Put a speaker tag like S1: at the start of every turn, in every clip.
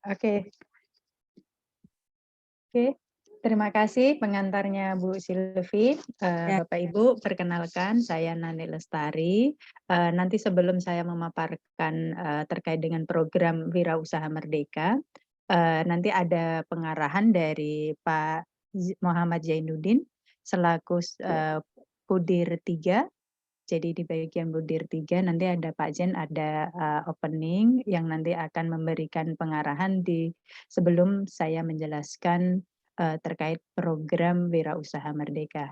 S1: Oke. Oke, terima kasih pengantarnya Bu Silvi.
S2: Ya.
S1: Bapak Ibu, perkenalkan saya Nani Lestari. Nanti sebelum saya memaparkan terkait dengan program Wirausaha Merdeka, nanti ada pengarahan dari Pak Muhammad Zainuddin selaku Pudir 3. Jadi di bagian Budir 3 nanti ada Pak Jen, ada opening yang nanti akan memberikan pengarahan sebelum saya menjelaskan terkait program Wirausaha Merdeka.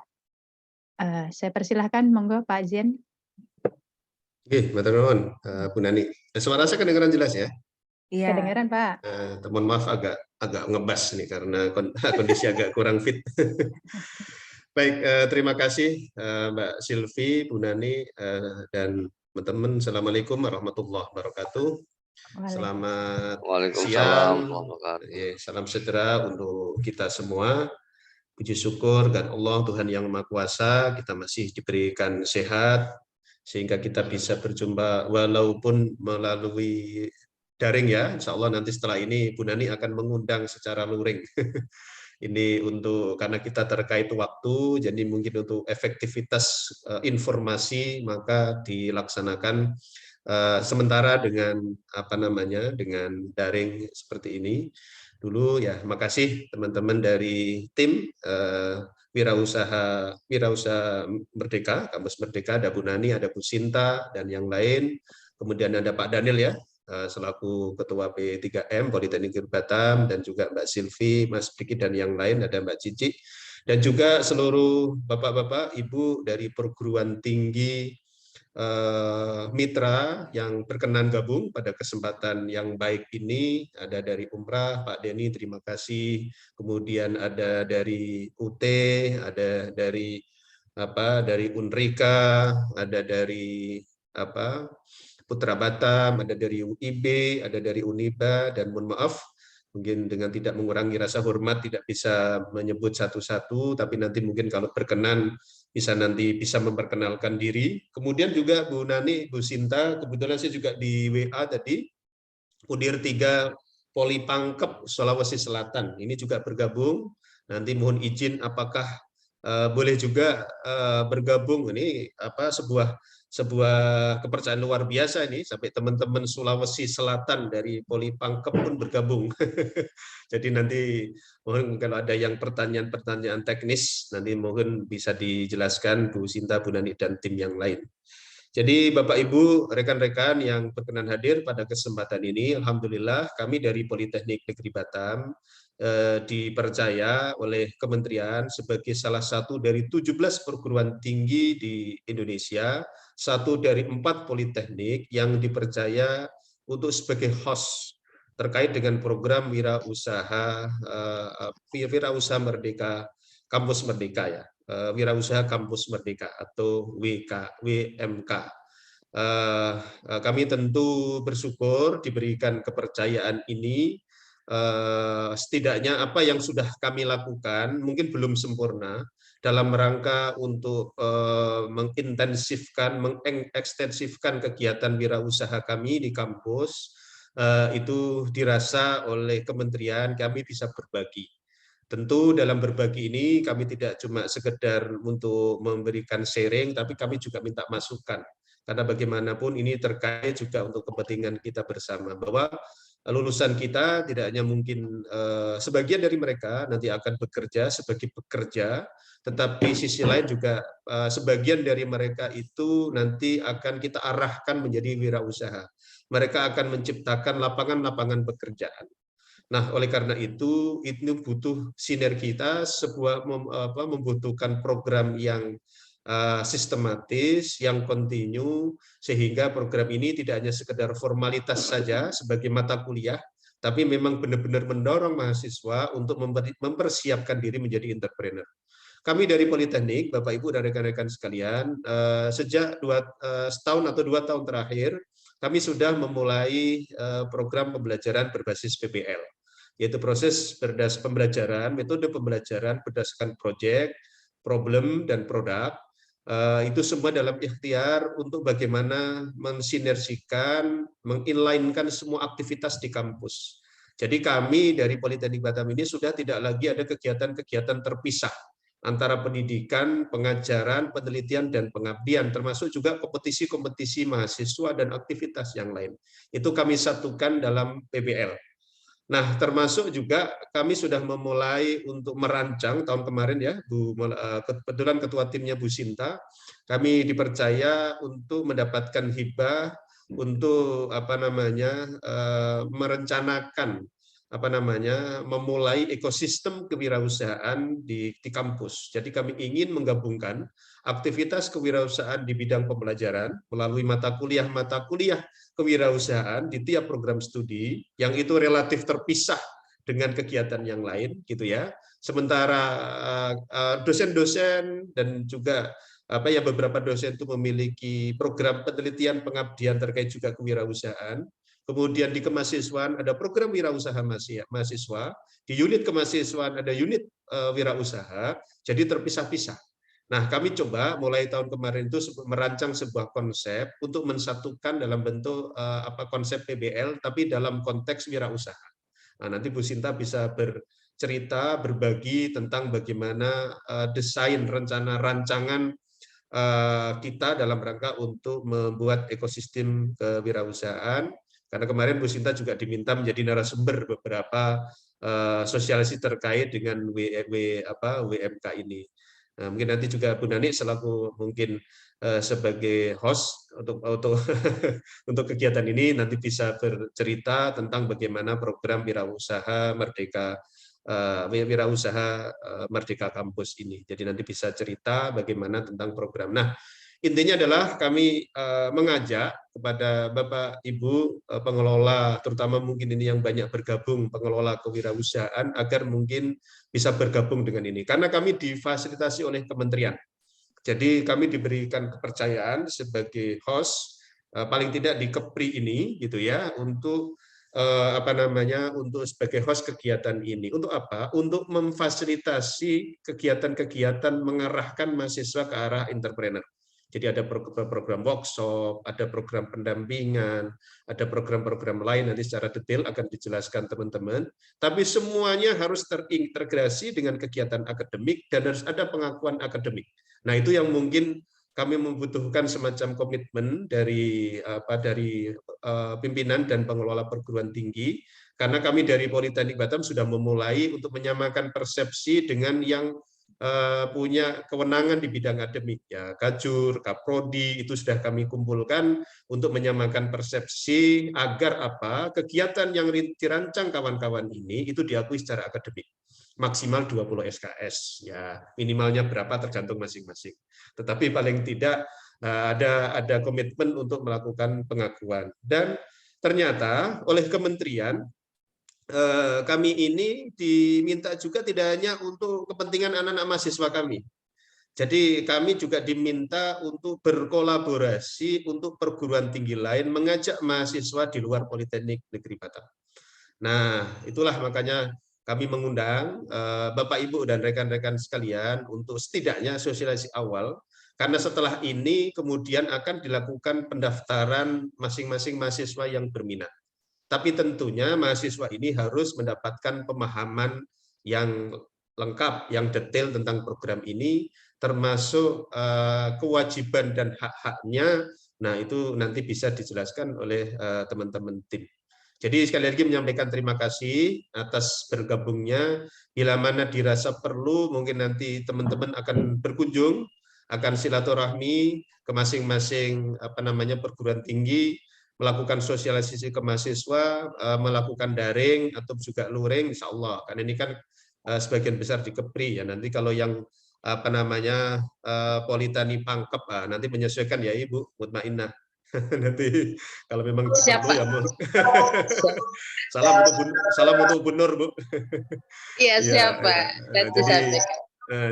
S1: Saya persilahkan, monggo Pak Jen.
S3: Oke, matur nuwun, Bu Nani. Suara saya kedengaran jelas ya?
S2: Iya.
S1: Kedengaran Pak.
S3: Mohon maaf agak ngebas nih karena kondisi agak kurang fit. Baik, terima kasih Mbak Silvi, Bu Nani, dan teman-teman. Assalamualaikum warahmatullahi wabarakatuh. Selamat siang, salam sejahtera untuk kita semua. Puji syukur dan Allah Tuhan Yang Maha Kuasa, kita masih diberikan sehat sehingga kita bisa berjumpa walaupun melalui daring ya. Insya Allah nanti setelah ini Bu Nani akan mengundang secara luring. Ini karena kita terkait waktu, jadi mungkin untuk efektivitas informasi maka dilaksanakan sementara dengan dengan daring seperti ini dulu ya. Makasih teman-teman dari tim Wirausaha Merdeka, Kampus Merdeka, ada Bu Nani, ada Bu Sinta dan yang lain. Kemudian ada Pak Daniel ya, selaku Ketua P3M Politeknik Batam, dan juga Mbak Silvi, Mas Diki, dan yang lain, ada Mbak Cici, dan juga seluruh Bapak-Bapak, Ibu dari perguruan tinggi mitra yang berkenan gabung pada kesempatan yang baik ini. Ada dari Umrah, Pak Denny, terima kasih. Kemudian ada dari UT, ada dari Unrika, ada dari Putra Batam, ada dari UIB, ada dari Uniba, dan mohon maaf, mungkin dengan tidak mengurangi rasa hormat tidak bisa menyebut satu-satu, tapi nanti mungkin kalau berkenan nanti bisa memperkenalkan diri. Kemudian juga Bu Nani, Bu Sinta, kebetulan saya juga di WA tadi, Pudir 3 Poli Pangkep, Sulawesi Selatan, ini juga bergabung. Nanti mohon izin apakah boleh juga bergabung. Ini sebuah kepercayaan luar biasa ini, sampai teman-teman Sulawesi Selatan dari Poli Pangkep pun bergabung. Jadi nanti mohon kalau ada yang pertanyaan-pertanyaan teknis nanti mohon bisa dijelaskan Bu Sinta, Bu Nani, dan tim yang lain. Jadi Bapak Ibu, rekan-rekan yang berkenan hadir pada kesempatan ini, alhamdulillah kami dari Politeknik Negeri Batam dipercaya oleh Kementerian sebagai salah satu dari 17 perguruan tinggi di Indonesia, satu dari 4 politeknik yang dipercaya untuk sebagai host terkait dengan program Wirausaha Merdeka, Kampus Merdeka ya, Wirausaha Kampus Merdeka atau WMK. Kami tentu bersyukur diberikan kepercayaan ini. Setidaknya apa yang sudah kami lakukan mungkin belum sempurna dalam rangka untuk mengintensifkan, mengekstensifkan kegiatan wirausaha kami di kampus. Itu dirasa oleh kementerian kami bisa berbagi. Tentu dalam berbagi ini kami tidak cuma sekedar untuk memberikan sharing, tapi kami juga minta masukan. Karena bagaimanapun ini terkait juga untuk kepentingan kita bersama, bahwa lulusan kita tidak hanya mungkin sebagian dari mereka nanti akan bekerja sebagai pekerja, tetapi sisi lain juga sebagian dari mereka itu nanti akan kita arahkan menjadi wirausaha. Mereka akan menciptakan lapangan-lapangan pekerjaan. Nah, oleh karena itu butuh sinergitas, membutuhkan program yang sistematis, yang kontinu, sehingga program ini tidak hanya sekedar formalitas saja sebagai mata kuliah, tapi memang benar-benar mendorong mahasiswa untuk mempersiapkan diri menjadi entrepreneur. Kami dari Politeknik, Bapak Ibu dan rekan-rekan sekalian, sejak setahun atau 2 tahun terakhir, kami sudah memulai program pembelajaran berbasis PBL, yaitu proses pembelajaran, metode pembelajaran berdasarkan proyek, problem, dan produk. Itu semua dalam ikhtiar untuk bagaimana mensinergikan, menginlinekan semua aktivitas di kampus. Jadi kami dari Politeknik Batam ini sudah tidak lagi ada kegiatan-kegiatan terpisah antara pendidikan, pengajaran, penelitian, dan pengabdian, termasuk juga kompetisi-kompetisi mahasiswa dan aktivitas yang lain. Itu kami satukan dalam PBL. Nah, termasuk juga kami sudah memulai untuk merancang tahun kemarin ya, kebetulan ketua timnya Bu Sinta, kami dipercaya untuk mendapatkan hibah untuk merencanakan memulai ekosistem kewirausahaan di kampus. Jadi kami ingin menggabungkan aktivitas kewirausahaan di bidang pembelajaran melalui mata kuliah kewirausahaan di tiap program studi yang itu relatif terpisah dengan kegiatan yang lain gitu ya. Sementara dosen-dosen dan juga beberapa dosen itu memiliki program penelitian pengabdian terkait juga kewirausahaan. Kemudian di kemahasiswaan ada program wirausaha mahasiswa, di unit kemahasiswaan ada unit wirausaha, jadi terpisah-pisah. Nah, kami coba mulai tahun kemarin itu merancang sebuah konsep untuk mensatukan dalam bentuk konsep PBL, tapi dalam konteks wirausaha. Nah, nanti Bu Sinta bisa bercerita, berbagi tentang bagaimana desain rencana rancangan kita dalam rangka untuk membuat ekosistem kewirausahaan. Karena kemarin Bu Sinta juga diminta menjadi narasumber beberapa sosialisasi terkait dengan WMK ini. Nah, mungkin nanti juga Bu Nani selaku mungkin sebagai host untuk kegiatan ini nanti bisa bercerita tentang bagaimana program wirausaha Merdeka Kampus ini. Jadi nanti bisa cerita bagaimana tentang program. Nah, intinya adalah kami mengajak kepada Bapak Ibu pengelola, terutama mungkin ini yang banyak bergabung pengelola kewirausahaan agar mungkin bisa bergabung dengan ini. Karena kami difasilitasi oleh kementerian. Jadi kami diberikan kepercayaan sebagai host paling tidak di Kepri ini gitu ya untuk untuk sebagai host kegiatan ini. Untuk apa? Untuk memfasilitasi kegiatan-kegiatan mengarahkan mahasiswa ke arah entrepreneur. Jadi ada program workshop, ada program pendampingan, ada program-program lain nanti secara detail akan dijelaskan teman-teman. Tapi semuanya harus terintegrasi dengan kegiatan akademik dan harus ada pengakuan akademik. Nah, itu yang mungkin kami membutuhkan semacam komitmen dari pimpinan dan pengelola perguruan tinggi, karena kami dari Politeknik Batam sudah memulai untuk menyamakan persepsi dengan yang punya kewenangan di bidang akademik ya, Kajur, Kaprodi itu sudah kami kumpulkan untuk menyamakan persepsi agar kegiatan yang dirancang kawan-kawan ini itu diakui secara akademik. Maksimal 20 SKS ya, minimalnya berapa tergantung masing-masing. Tetapi paling tidak ada komitmen untuk melakukan pengakuan. Dan ternyata oleh kementerian kami ini diminta juga tidak hanya untuk kepentingan anak-anak mahasiswa kami. Jadi kami juga diminta untuk berkolaborasi untuk perguruan tinggi lain mengajak mahasiswa di luar Politeknik Negeri Batam. Nah, itulah makanya kami mengundang Bapak Ibu dan rekan-rekan sekalian untuk setidaknya sosialisasi awal, karena setelah ini kemudian akan dilakukan pendaftaran masing-masing mahasiswa yang berminat. Tapi tentunya mahasiswa ini harus mendapatkan pemahaman yang lengkap, yang detail tentang program ini, termasuk kewajiban dan hak-haknya. Nah, itu nanti bisa dijelaskan oleh teman-teman tim. Jadi sekali lagi menyampaikan terima kasih atas bergabungnya. Bila mana dirasa perlu, mungkin nanti teman-teman akan berkunjung, akan silaturahmi ke masing-masing perguruan tinggi, melakukan sosialisasi ke mahasiswa, melakukan daring atau juga luring, insya Allah. Karena ini kan sebagian besar di Kepri ya. Nanti kalau yang Politani Pangkep, nanti menyesuaikan ya Ibu Mutmainnah. Nanti kalau memang perlu ya salam untuk Bu Nur, Bu.
S2: Iya, siapa?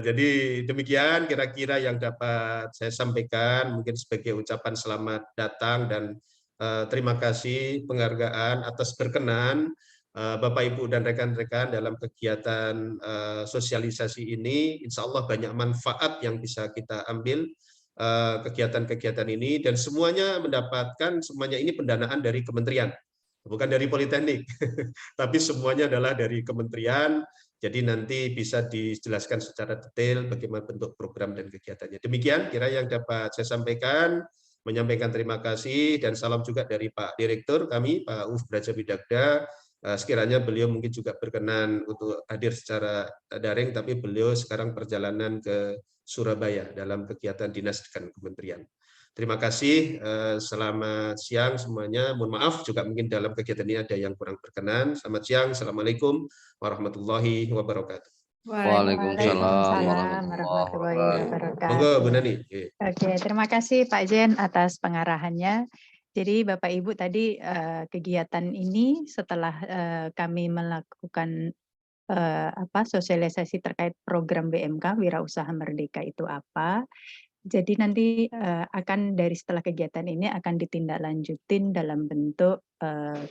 S3: Jadi demikian kira-kira yang dapat saya sampaikan, mungkin sebagai ucapan selamat datang dan terima kasih penghargaan atas berkenan Bapak Ibu dan rekan-rekan dalam kegiatan sosialisasi ini. Insya Allah banyak manfaat yang bisa kita ambil kegiatan-kegiatan ini, dan semuanya ini pendanaan dari kementerian. bukan dari Politeknik, tapi semuanya adalah dari kementerian. Jadi nanti bisa dijelaskan secara detail bagaimana bentuk program dan kegiatannya. Demikian kira yang dapat saya sampaikan. Menyampaikan terima kasih dan salam juga dari Pak Direktur kami, Pak Uf Brajabidagda. Sekiranya beliau mungkin juga berkenan untuk hadir secara daring, tapi beliau sekarang perjalanan ke Surabaya dalam kegiatan dinas dan kementerian. Terima kasih, selamat siang semuanya. Mohon maaf juga mungkin dalam kegiatan ini ada yang kurang berkenan. Selamat siang, Assalamualaikum warahmatullahi wabarakatuh.
S2: Waalaikumsalam
S1: Waalaikumsalam warahmatullahi
S2: warahmatullahi
S3: Monggo
S1: wabarakatuh.
S3: Bu Nani.
S1: Oke, terima kasih Pak Jen atas pengarahannya. Jadi Bapak Ibu tadi kegiatan ini setelah kami melakukan sosialisasi terkait program BMK Wirausaha Merdeka itu apa. Jadi nanti akan dari setelah kegiatan ini akan ditindaklanjutin dalam bentuk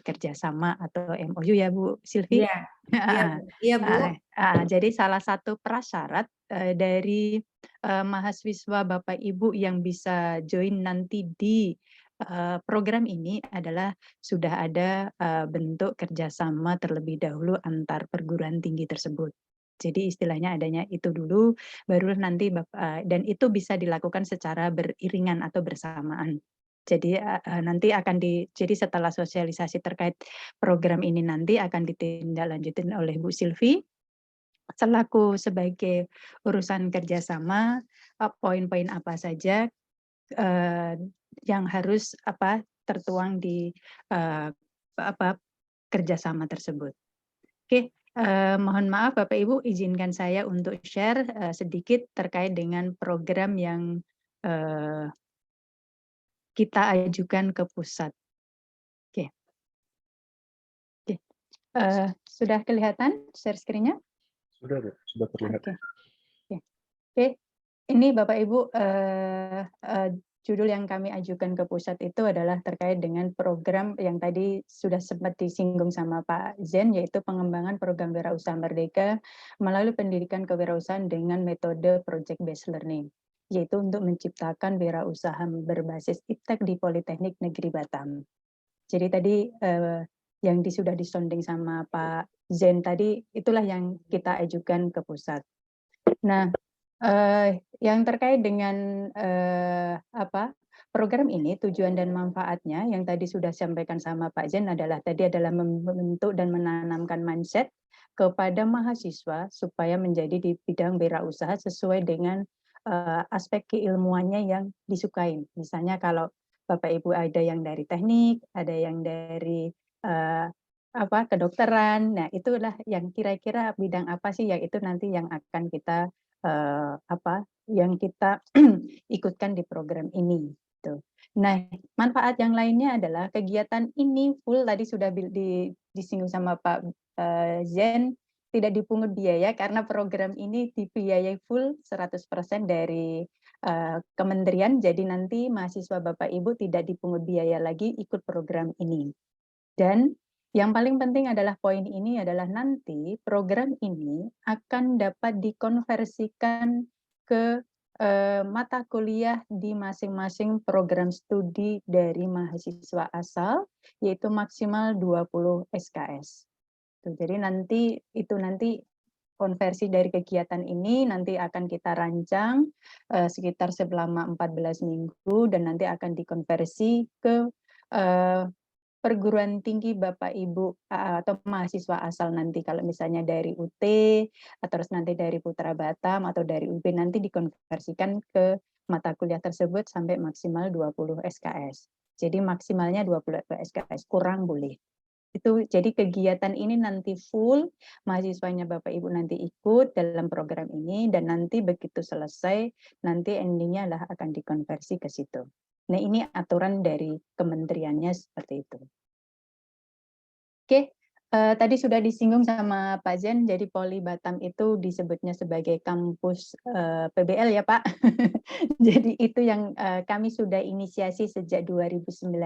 S1: kerjasama atau MOU ya Bu Silvi.
S2: Iya, iya, Bu. Iya, Bu.
S1: Jadi salah satu prasyarat dari mahasiswa Bapak Ibu yang bisa join nanti di program ini adalah sudah ada bentuk kerjasama terlebih dahulu antar perguruan tinggi tersebut. Jadi istilahnya adanya itu dulu, baru nanti dan itu bisa dilakukan secara beriringan atau bersamaan. Jadi nanti jadi setelah sosialisasi terkait program ini nanti akan ditindaklanjutin oleh Bu Silvi selaku sebagai urusan kerjasama, poin-poin apa saja yang harus tertuang di kerjasama tersebut. Oke, mohon maaf Bapak Ibu, izinkan saya untuk share sedikit terkait dengan program yang kita ajukan ke pusat. Oke, sudah kelihatan share screen-nya?
S4: Sudah terlihat.
S1: Oke, ini Bapak Ibu judul yang kami ajukan ke pusat itu adalah terkait dengan program yang tadi sudah sempat disinggung sama Pak Zen, yaitu pengembangan program Wirausaha Merdeka melalui pendidikan kewirausahaan dengan metode project based learning, yaitu untuk menciptakan wirausaha berbasis iptek di Politeknik Negeri Batam. Jadi tadi yang sudah disonding sama Pak Zen tadi itulah yang kita ajukan ke pusat. Nah, yang terkait dengan program ini, tujuan dan manfaatnya yang tadi sudah disampaikan sama Pak Zen adalah membentuk dan menanamkan mindset kepada mahasiswa supaya menjadi di bidang wirausaha sesuai dengan aspek keilmuannya yang disukai. Misalnya kalau Bapak Ibu ada yang dari teknik, ada yang dari kedokteran. Nah, itulah yang kira-kira bidang apa sih yang itu nanti yang akan kita yang kita ikutkan di program ini. Tuh. Nah, manfaat yang lainnya adalah kegiatan ini full tadi sudah disinggung sama Pak Zen, tidak dipungut biaya karena program ini dibiayai full 100% dari kementerian. Jadi nanti mahasiswa Bapak Ibu tidak dipungut biaya lagi ikut program ini. Dan yang paling penting adalah poin ini adalah nanti program ini akan dapat dikonversikan ke mata kuliah di masing-masing program studi dari mahasiswa asal, yaitu maksimal 20 SKS. Jadi nanti konversi dari kegiatan ini nanti akan kita rancang sekitar selama 14 minggu dan nanti akan dikonversi ke perguruan tinggi Bapak Ibu atau mahasiswa asal nanti kalau misalnya dari UT atau terus nanti dari Putra Batam atau dari UB nanti dikonversikan ke mata kuliah tersebut sampai maksimal 20 SKS. Jadi maksimalnya 20 SKS, kurang boleh. Itu jadi kegiatan ini nanti full mahasiswanya Bapak Ibu nanti ikut dalam program ini dan nanti begitu selesai nanti endingnya lah akan dikonversi ke situ. Nah, ini aturan dari kementeriannya seperti itu. Oke, tadi sudah disinggung sama Pak Zen, jadi Poli Batam itu disebutnya sebagai kampus PBL ya Pak. Jadi itu yang kami sudah inisiasi sejak 2019.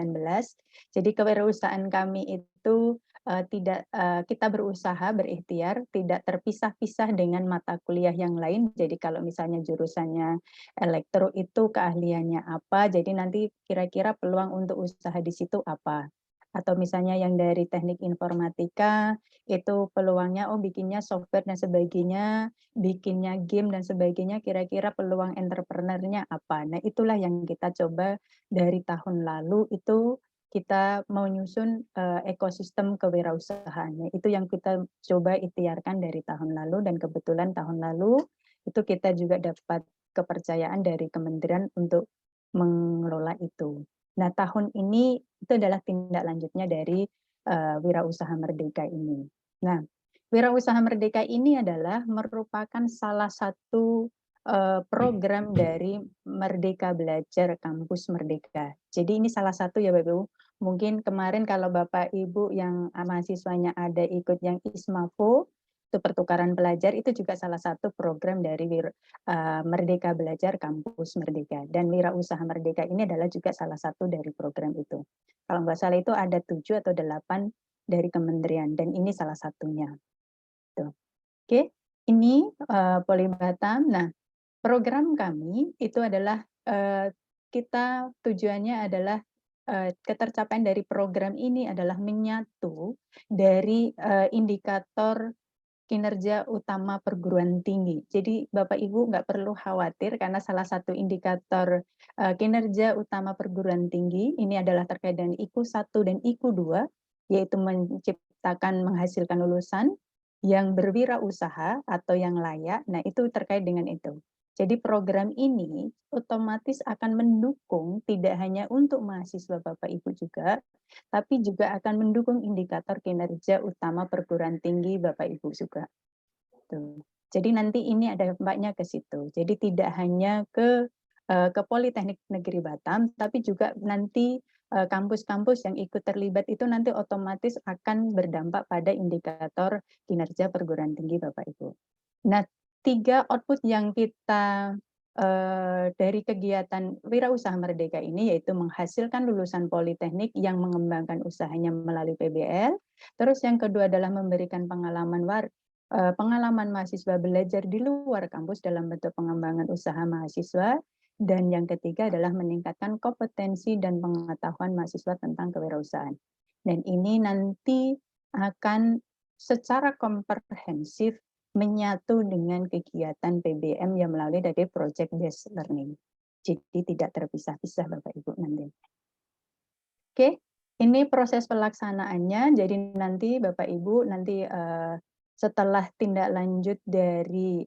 S1: Jadi kewirausahaan kami itu kita berusaha berikhtiar tidak terpisah-pisah dengan mata kuliah yang lain. Jadi kalau misalnya jurusannya elektro itu keahliannya apa, jadi nanti kira-kira peluang untuk usaha di situ apa. Atau misalnya yang dari teknik informatika, itu peluangnya, bikinnya software dan sebagainya, bikinnya game dan sebagainya, kira-kira peluang entrepreneur-nya apa. Nah, itulah yang kita coba dari tahun lalu, itu kita mau nyusun ekosistem kewirausahaan. Itu yang kita coba ikhtiarkan dari tahun lalu, dan kebetulan tahun lalu itu kita juga dapat kepercayaan dari kementerian untuk mengelola itu. Nah, tahun ini itu adalah tindak lanjutnya dari Wirausaha Merdeka ini. Nah, Wirausaha Merdeka ini adalah merupakan salah satu program dari Merdeka Belajar Kampus Merdeka. Jadi ini salah satu ya Bapak Ibu. Mungkin kemarin kalau Bapak Ibu yang mahasiswanya ada ikut yang ISMAFO, itu pertukaran pelajar, itu juga salah satu program dari Merdeka Belajar Kampus Merdeka. Dan Wirausaha Merdeka ini adalah juga salah satu dari program itu. Kalau nggak salah itu ada 7 atau 8 dari kementerian, dan ini salah satunya. Tuh. Oke, ini Poli Batam. Nah, program kami itu adalah kita tujuannya adalah ketercapaian dari program ini adalah menyatu dari indikator kinerja utama perguruan tinggi. Jadi Bapak Ibu nggak perlu khawatir karena salah satu indikator kinerja utama perguruan tinggi ini adalah terkait dengan IKU 1 dan IKU 2, yaitu menghasilkan lulusan yang berwirausaha atau yang layak. Nah, itu terkait dengan itu. Jadi program ini otomatis akan mendukung tidak hanya untuk mahasiswa Bapak Ibu juga, tapi juga akan mendukung indikator kinerja utama perguruan tinggi Bapak Ibu juga. Tuh. Jadi nanti ini ada dampaknya ke situ. Jadi tidak hanya ke Politeknik Negeri Batam, tapi juga nanti kampus-kampus yang ikut terlibat itu nanti otomatis akan berdampak pada indikator kinerja perguruan tinggi Bapak Ibu. Nah, 3 output yang kita dari kegiatan Wirausaha Merdeka ini yaitu menghasilkan lulusan politeknik yang mengembangkan usahanya melalui PBL. Terus yang kedua adalah memberikan pengalaman mahasiswa belajar di luar kampus dalam bentuk pengembangan usaha mahasiswa. Dan yang ketiga adalah meningkatkan kompetensi dan pengetahuan mahasiswa tentang kewirausahaan. Dan ini nanti akan secara komprehensif menyatu dengan kegiatan PBM yang melalui dari project based learning. Jadi tidak terpisah-pisah Bapak Ibu nanti. Oke, ini proses pelaksanaannya. Jadi nanti Bapak Ibu nanti setelah tindak lanjut dari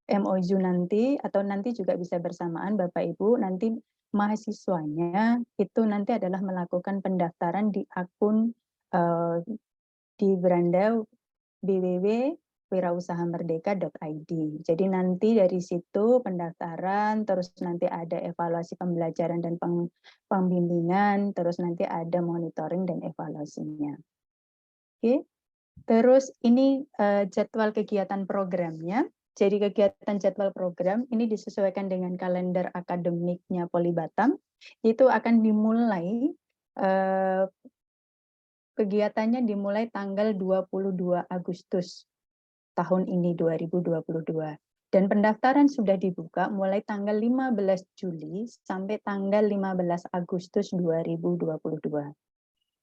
S1: MOU nanti, atau nanti juga bisa bersamaan Bapak Ibu, nanti mahasiswanya itu nanti adalah melakukan pendaftaran di akun di beranda www.wirausahamerdeka.id. Jadi nanti dari situ pendaftaran, terus nanti ada evaluasi pembelajaran dan pembimbingan, terus nanti ada monitoring dan evaluasinya. Oke, terus ini jadwal kegiatan programnya. Jadi kegiatan jadwal program ini disesuaikan dengan kalender akademiknya Poli Batam. Itu akan dimulai kegiatannya dimulai tanggal 22 Agustus tahun ini 2022. Dan pendaftaran sudah dibuka mulai tanggal 15 Juli sampai tanggal 15 Agustus 2022.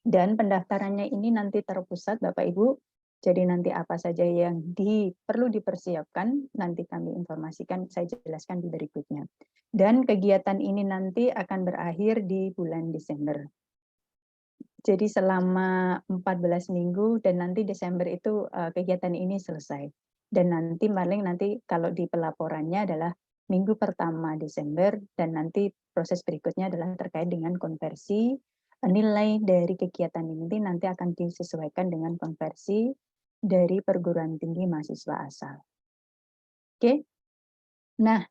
S1: Dan pendaftarannya ini nanti terpusat Bapak Ibu. Jadi nanti apa saja yang perlu dipersiapkan nanti kami informasikan, saya jelaskan di berikutnya. Dan kegiatan ini nanti akan berakhir di bulan Desember. Jadi selama 14 minggu dan nanti Desember itu kegiatan ini selesai. Dan nanti paling nanti kalau di pelaporannya adalah minggu pertama Desember, dan nanti proses berikutnya adalah terkait dengan konversi nilai dari kegiatan ini nanti akan disesuaikan dengan konversi dari perguruan tinggi mahasiswa asal. Oke. Nah,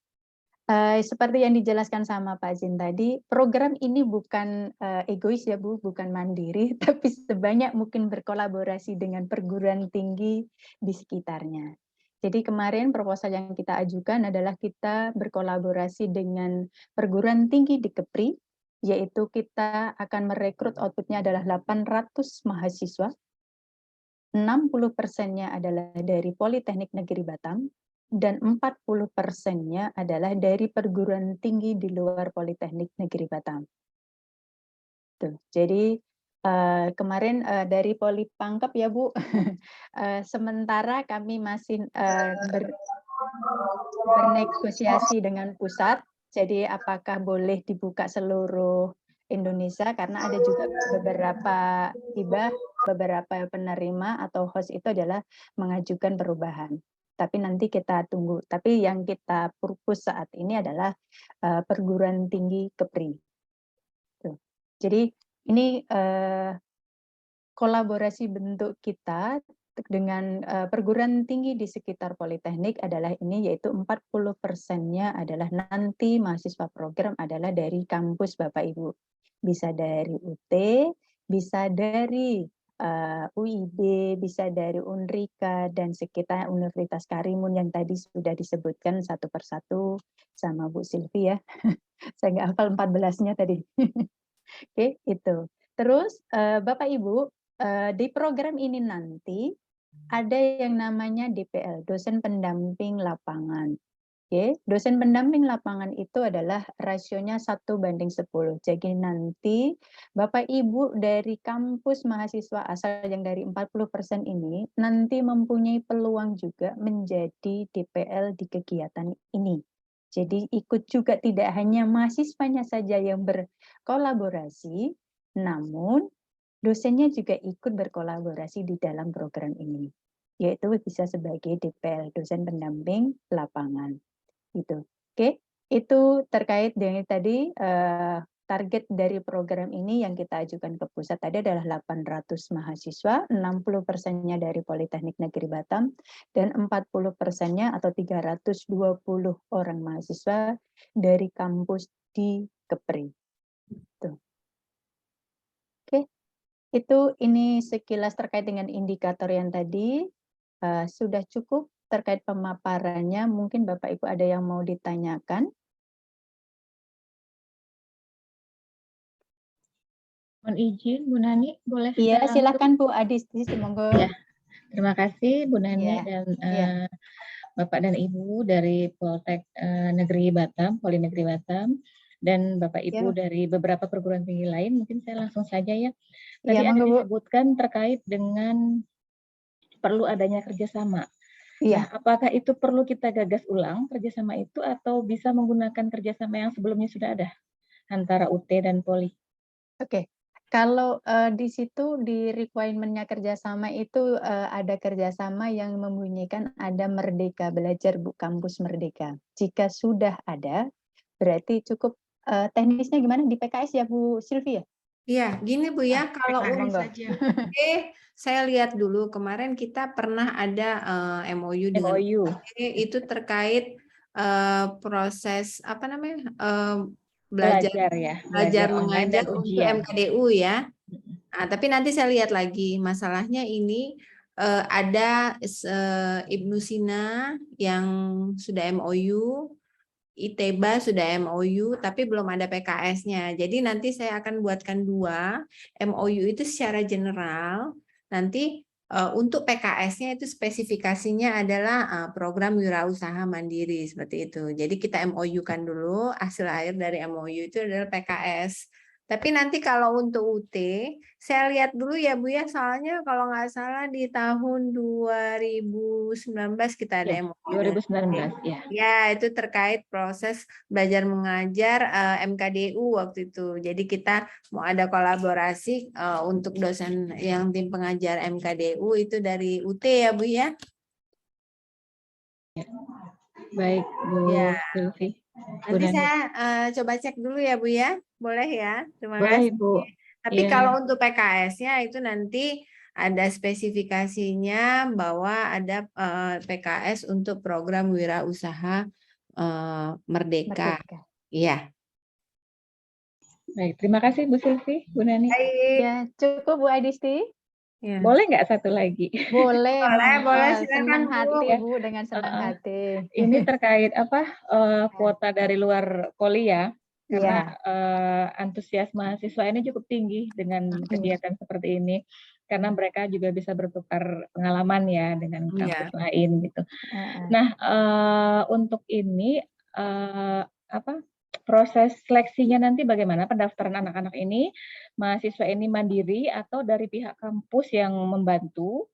S1: seperti yang dijelaskan sama Pak Zin tadi, program ini bukan egois ya Bu, bukan mandiri, tapi sebanyak mungkin berkolaborasi dengan perguruan tinggi di sekitarnya. Jadi kemarin proposal yang kita ajukan adalah kita berkolaborasi dengan perguruan tinggi di Kepri, yaitu kita akan merekrut outputnya adalah 800 mahasiswa, 60%-nya adalah dari Politeknik Negeri Batam, dan 40%-nya adalah dari perguruan tinggi di luar Politeknik Negeri Batam. Gitu. Jadi kemarin dari Poli Pangkep ya Bu, sementara kami masih bernegosiasi dengan pusat. Jadi apakah boleh dibuka seluruh Indonesia, karena ada juga beberapa hibah, beberapa penerima atau host itu adalah mengajukan perubahan. Tapi nanti kita tunggu. Tapi yang kita purpose saat ini adalah perguruan tinggi Kepri. Tuh. Jadi ini kolaborasi bentuk kita dengan perguruan tinggi di sekitar Politeknik adalah ini, yaitu 40%-nya adalah nanti mahasiswa program adalah dari kampus Bapak Ibu. Bisa dari UT, bisa dari UIB, bisa dari Unrika, dan sekitar Universitas Karimun yang tadi sudah disebutkan satu persatu sama Bu Silvi ya. Saya nggak hafal 14-nya tadi. Oke, itu. Terus Bapak Ibu, di program ini nanti ada yang namanya DPL, dosen pendamping lapangan. Oke, dosen pendamping lapangan itu adalah rasionya 1:10. Jadi nanti Bapak Ibu dari kampus mahasiswa asal yang dari 40% ini nanti mempunyai peluang juga menjadi DPL di kegiatan ini. Jadi ikut juga, tidak hanya mahasiswanya saja yang berkolaborasi, namun dosennya juga ikut berkolaborasi di dalam program ini, yaitu bisa sebagai DPL, dosen pendamping lapangan. Gitu. Oke, itu terkait dengan tadi target dari program ini yang kita ajukan ke pusat tadi adalah 800 mahasiswa, 60%-nya dari Politeknik Negeri Batam, dan 40%-nya atau 320 orang mahasiswa dari kampus di Kepri. Tuh. Oke, itu ini sekilas terkait dengan indikator yang tadi. Sudah cukup terkait pemaparannya, mungkin Bapak Ibu ada yang mau ditanyakan?
S2: Mohon izin, Bu Nani, boleh
S1: Iya,
S2: saya
S1: silakan Bu Adisti, monggo.
S2: Ya, terima kasih Bu Nani
S1: Ya,
S2: dan
S1: ya.
S2: Bapak dan Ibu dari Poltek Negeri Batam, Poli Negeri Batam, dan Bapak Ibu
S1: Ya.
S2: dari beberapa perguruan tinggi lain. Mungkin saya langsung saja ya. Tadi
S1: Ya,
S2: ada
S1: monggo, Bu.
S2: disebutkan terkait dengan perlu adanya kerjasama.
S1: Iya.
S2: Nah, apakah itu perlu kita gagas ulang kerjasama itu, atau bisa menggunakan kerjasama yang sebelumnya sudah ada antara UT dan Poli?
S1: Oke. Kalau di situ di requirement-nya kerjasama itu ada kerjasama yang membunyikan ada Merdeka Belajar, Bu, Kampus Merdeka. Jika sudah ada, berarti cukup teknisnya gimana di PKS ya Bu Silvi ya?
S5: Iya, gini Bu ya, kalau
S1: monggo.
S5: saja. Saya lihat dulu kemarin kita pernah ada MOU dengan
S2: MOU.
S5: itu terkait proses apa namanya
S2: Belajar ya,
S5: belajar
S2: online dan
S5: mengajar untuk
S2: ujian.
S5: MKDU ya. Nah, tapi nanti saya lihat lagi masalahnya ini ada Ibnu Sina yang sudah MOU. ITEBA sudah MOU, tapi belum ada PKS-nya. Jadi nanti saya akan buatkan 2 MOU itu secara general. Nanti untuk PKS-nya itu spesifikasinya adalah program wirausaha mandiri seperti itu. Jadi kita MOU-kan dulu, hasil akhir dari MOU itu adalah PKS. Tapi nanti kalau untuk UT, saya lihat dulu ya Bu ya, soalnya kalau nggak salah di tahun 2019 kita ada MOU.
S2: 2019 ya.
S5: Ya, itu terkait proses belajar mengajar MKDU waktu itu. Jadi kita mau ada kolaborasi untuk dosen yang tim pengajar MKDU itu dari UT ya Bu ya.
S2: Baik Bu
S5: Ya.
S2: Silvi.
S5: Nanti saya coba cek dulu ya Bu ya. Boleh ya? Terima
S2: Boleh,
S5: kasih.
S2: Bu.
S5: Tapi
S2: Ya.
S5: kalau untuk PKS-nya itu nanti ada spesifikasinya bahwa ada PKS untuk program wirausaha Merdeka. Iya.
S2: Baik, terima kasih Bu Silvi, Bu Nani.
S5: Baik.
S1: Ya, cukup Bu Adisti?
S5: Ya.
S2: Boleh nggak satu lagi?
S1: Boleh,
S5: Boleh, silakan
S1: senang
S5: Bu.
S1: hati Bu, dengan senang hati.
S2: Ini terkait kuota dari luar Poli ya, karena antusias mahasiswa ini cukup tinggi dengan kegiatan seperti ini, karena mereka juga bisa bertukar pengalaman ya dengan kampus lain gitu. Nah, untuk ini proses seleksinya nanti bagaimana pendaftaran anak-anak ini? Mahasiswa ini mandiri atau dari pihak kampus yang membantu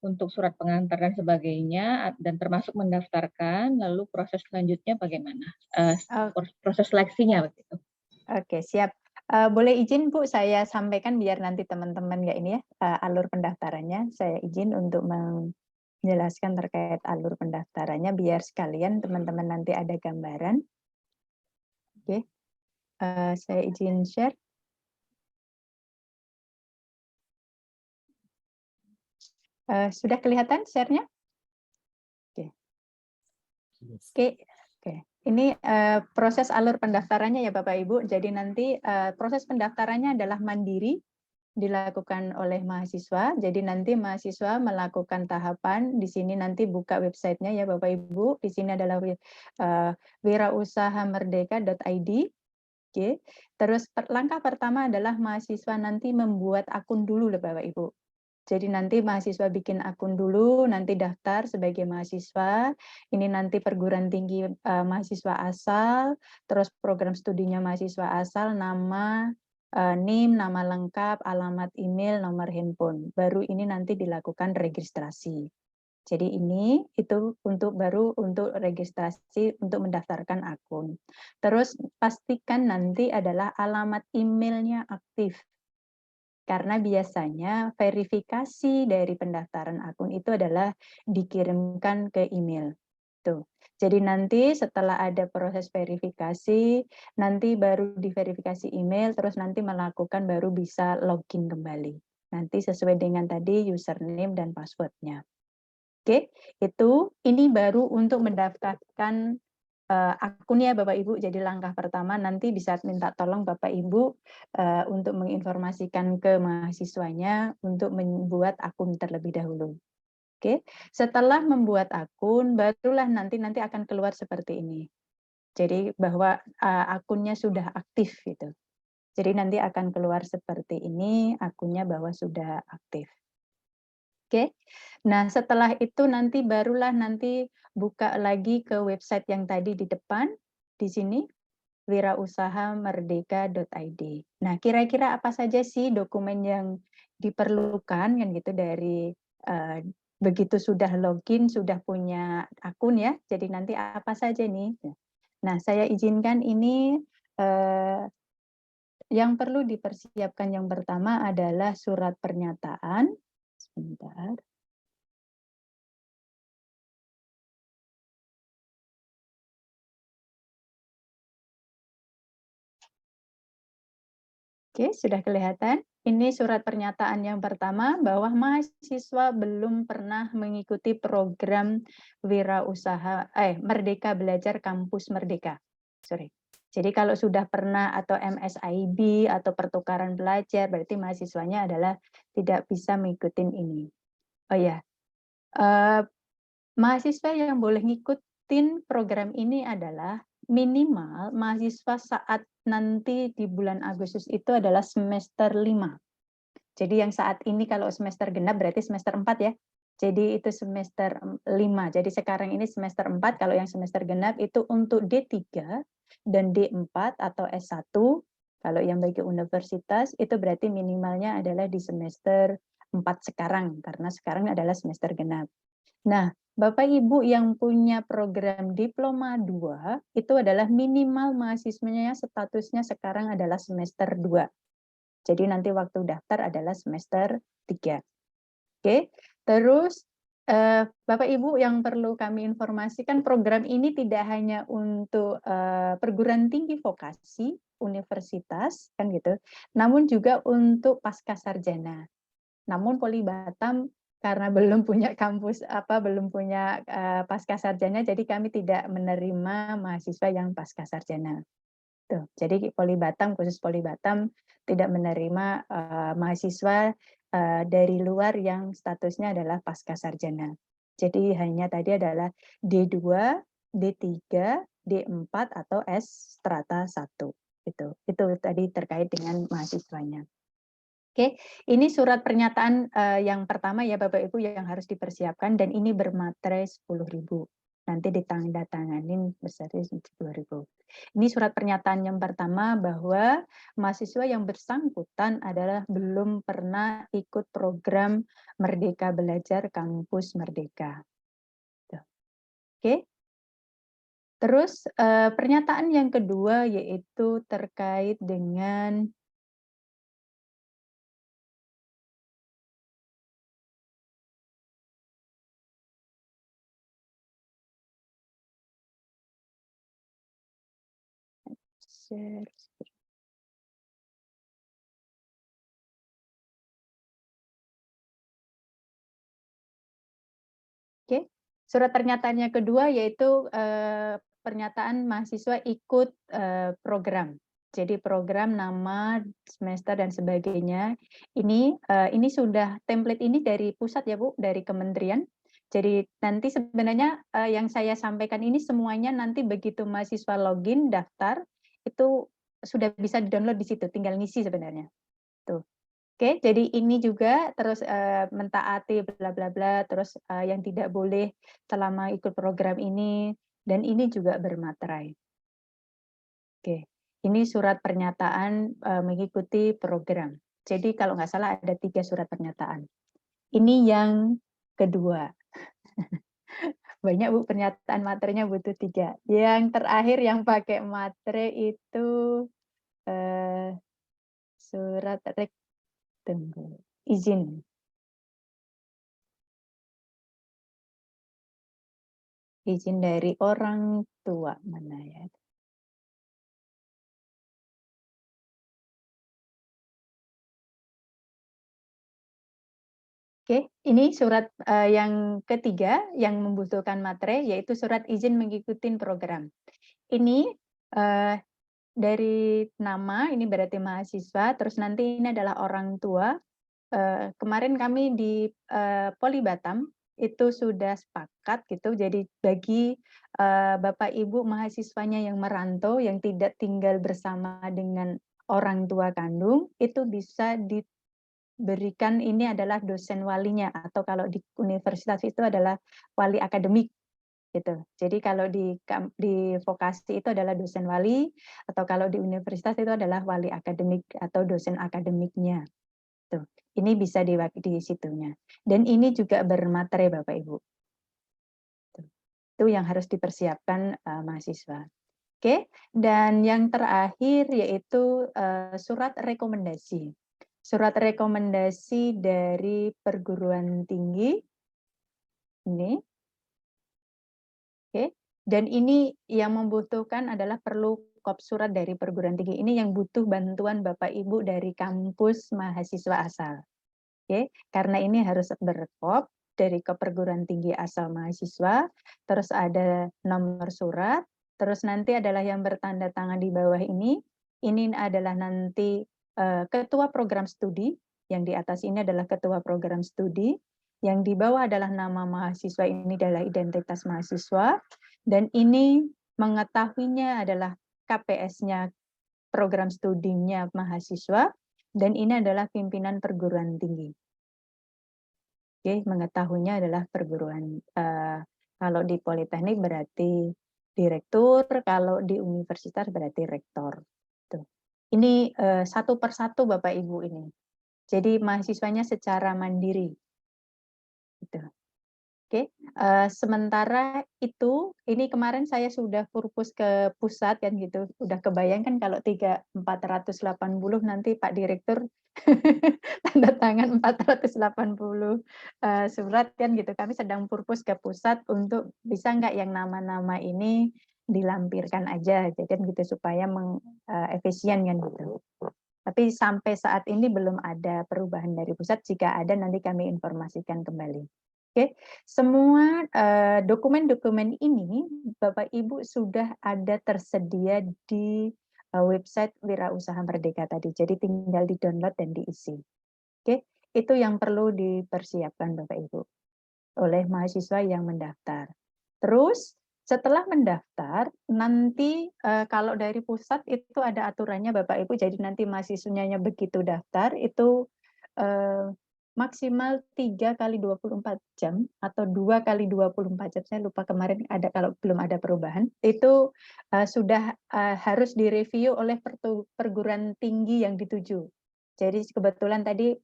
S2: untuk surat pengantar dan sebagainya, dan termasuk mendaftarkan, lalu proses selanjutnya bagaimana? Proses seleksinya begitu.
S1: Oke, siap. Boleh izin Bu, saya sampaikan biar nanti teman-teman ya ini ya, alur pendaftarannya. Saya izin untuk menjelaskan terkait alur pendaftarannya biar sekalian teman-teman nanti ada gambaran. Oke, saya izin share. Sudah kelihatan share-nya? Oke. Oke. Ini proses alur pendaftarannya ya Bapak Ibu. Jadi nanti proses pendaftarannya adalah mandiri, dilakukan oleh mahasiswa. Jadi nanti mahasiswa melakukan tahapan. Di sini nanti buka websitenya ya Bapak Ibu. Di sini adalah wirausahamerdeka.id. Oke. Terus langkah pertama adalah mahasiswa nanti membuat akun dulu Bapak Ibu. Jadi nanti mahasiswa bikin akun dulu, nanti daftar sebagai mahasiswa. Ini nanti perguruan tinggi mahasiswa asal, terus program studinya mahasiswa asal, nama, NIM, nama lengkap, alamat email, nomor handphone. Baru ini nanti dilakukan registrasi. Jadi ini itu baru untuk registrasi untuk mendaftarkan akun. Terus pastikan nanti adalah alamat emailnya aktif. Karena biasanya verifikasi dari pendaftaran akun itu adalah dikirimkan ke email. Tuh. Jadi nanti setelah ada proses verifikasi, nanti baru diverifikasi email, terus nanti melakukan baru bisa login kembali. Nanti sesuai dengan tadi username dan password-nya. Oke, ini baru untuk mendaftarkan akunnya Bapak Ibu. Jadi langkah pertama nanti bisa minta tolong Bapak Ibu untuk menginformasikan ke mahasiswanya untuk membuat akun terlebih dahulu. Oke, setelah membuat akun barulah nanti akan keluar seperti ini. Jadi bahwa akunnya sudah aktif gitu. Jadi nanti akan keluar seperti ini, akunnya bahwa sudah aktif. Oke. Nah, setelah itu nanti barulah nanti buka lagi ke website yang tadi di depan, di sini, wirausahamerdeka.id. Nah, kira-kira apa saja sih dokumen yang diperlukan kan gitu dari begitu sudah login, sudah punya akun ya. Jadi nanti apa saja nih? Nah, saya izinkan ini yang perlu dipersiapkan yang pertama adalah surat pernyataan. Sebentar. Oke, sudah kelihatan. Ini surat pernyataan yang pertama bahwa mahasiswa belum pernah mengikuti program Merdeka Belajar Kampus Merdeka. Jadi kalau sudah pernah atau MSIB atau pertukaran belajar, berarti mahasiswanya adalah tidak bisa mengikuti ini. Oh ya, mahasiswa yang boleh ngikutin program ini adalah minimal mahasiswa saat nanti di bulan Agustus itu adalah semester 5. Jadi yang saat ini kalau semester genap berarti semester 4 ya. Jadi itu semester 5. Jadi sekarang ini semester 4, kalau yang semester genap itu untuk D3 dan D4 atau S1. Kalau yang bagi universitas itu berarti minimalnya adalah di semester 4 sekarang, karena sekarang adalah semester genap. Nah, Bapak Ibu yang punya program diploma 2 itu adalah minimal mahasiswanya statusnya sekarang adalah semester 2. Jadi nanti waktu daftar adalah semester 3. Oke. Terus Bapak Ibu yang perlu kami informasikan, program ini tidak hanya untuk perguruan tinggi vokasi, universitas kan gitu, namun juga untuk pascasarjana. Namun Poli Batam karena belum punya kampus belum punya pascasarjana, jadi kami tidak menerima mahasiswa yang pascasarjana. Tuh, jadi Poli Batam, khusus Poli Batam tidak menerima mahasiswa dari luar yang statusnya adalah pascasarjana. Jadi hanya tadi adalah D2, D3, D4 atau S strata 1. Itu tadi terkait dengan mahasiswanya. Oke, ini surat pernyataan yang pertama ya Bapak Ibu yang harus dipersiapkan, dan ini bermaterai 10.000. nanti ditandatanganin beserta 2.000. Ini surat pernyataan yang pertama bahwa mahasiswa yang bersangkutan adalah belum pernah ikut program Merdeka Belajar Kampus Merdeka. Oke. Terus pernyataan yang kedua yaitu terkait dengan share. Oke, surat pernyataannya kedua yaitu pernyataan mahasiswa ikut program. Jadi program, nama, semester dan sebagainya. Ini sudah template ini dari pusat ya Bu, dari kementerian. Jadi nanti sebenarnya yang saya sampaikan ini semuanya nanti begitu mahasiswa login daftar itu sudah bisa di-download di situ, tinggal ngisi sebenarnya. Tuh. Oke, jadi ini juga terus mentaati bla bla bla, terus yang tidak boleh selama ikut program ini, dan ini juga bermaterai. Oke, ini surat pernyataan mengikuti program. Jadi kalau nggak salah ada 3 surat pernyataan. Ini yang kedua. Banyak Bu, pernyataan materinya butuh 3. Yang terakhir yang pakai materai itu surat izin. Izin dari orang tua mana ya? Oke, ini surat yang ketiga yang membutuhkan materai yaitu surat izin mengikuti program. Ini dari nama, ini berarti mahasiswa, terus nanti ini adalah orang tua. Kemarin kami di Poli Batam itu sudah sepakat gitu, jadi bagi Bapak Ibu mahasiswanya yang merantau, yang tidak tinggal bersama dengan orang tua kandung, itu bisa diberikan ini adalah dosen walinya, atau kalau di universitas itu adalah wali akademik gitu. Jadi kalau di vokasi itu adalah dosen wali, atau kalau di universitas itu adalah wali akademik atau dosen akademiknya. Tuh, ini bisa di situnya. Dan ini juga bermaterai Bapak Ibu. Tuh. Itu yang harus dipersiapkan mahasiswa. Oke, dan yang terakhir yaitu surat rekomendasi. Surat rekomendasi dari perguruan tinggi. Ini. Oke, dan ini yang membutuhkan adalah perlu kop surat dari perguruan tinggi. Ini yang butuh bantuan Bapak Ibu dari kampus mahasiswa asal. Oke, karena ini harus berkop dari ke perguruan tinggi asal mahasiswa, terus ada nomor surat, terus nanti adalah yang bertanda tangan di bawah ini adalah nanti ketua program studi, yang di atas ini adalah ketua program studi, yang di bawah adalah nama mahasiswa, ini adalah identitas mahasiswa, dan ini mengetahuinya adalah KPS-nya program studinya mahasiswa, dan ini adalah pimpinan perguruan tinggi. Oke, mengetahuinya adalah perguruan, kalau di Politeknik berarti direktur, kalau di universitas berarti rektor. Tuh. Ini satu persatu Bapak Ibu ini. Jadi mahasiswanya secara mandiri. Gitu. Oke, sementara itu, ini kemarin saya sudah purpus ke pusat kan gitu, udah kebayangkan kalau 480 nanti Pak Direktur tanda tangan 480 surat kan gitu. Kami sedang purpus ke pusat untuk bisa nggak yang nama-nama ini dilampirkan aja, jadi kan gitu supaya efisien kan gitu. Tapi sampai saat ini belum ada perubahan dari pusat. Jika ada nanti kami informasikan kembali. Oke, semua dokumen-dokumen ini Bapak Ibu sudah ada tersedia di website Wirausaha Merdeka tadi. Jadi tinggal di-download dan diisi. Oke, itu yang perlu dipersiapkan Bapak Ibu oleh mahasiswa yang mendaftar. Terus setelah mendaftar, nanti kalau dari pusat itu ada aturannya Bapak Ibu, jadi nanti mahasiswanya begitu daftar itu maksimal 3 kali 24 jam atau 2 kali 24 jam, saya lupa kemarin ada kalau belum ada perubahan, itu sudah harus direview oleh perguruan tinggi yang dituju. Jadi kebetulan tadi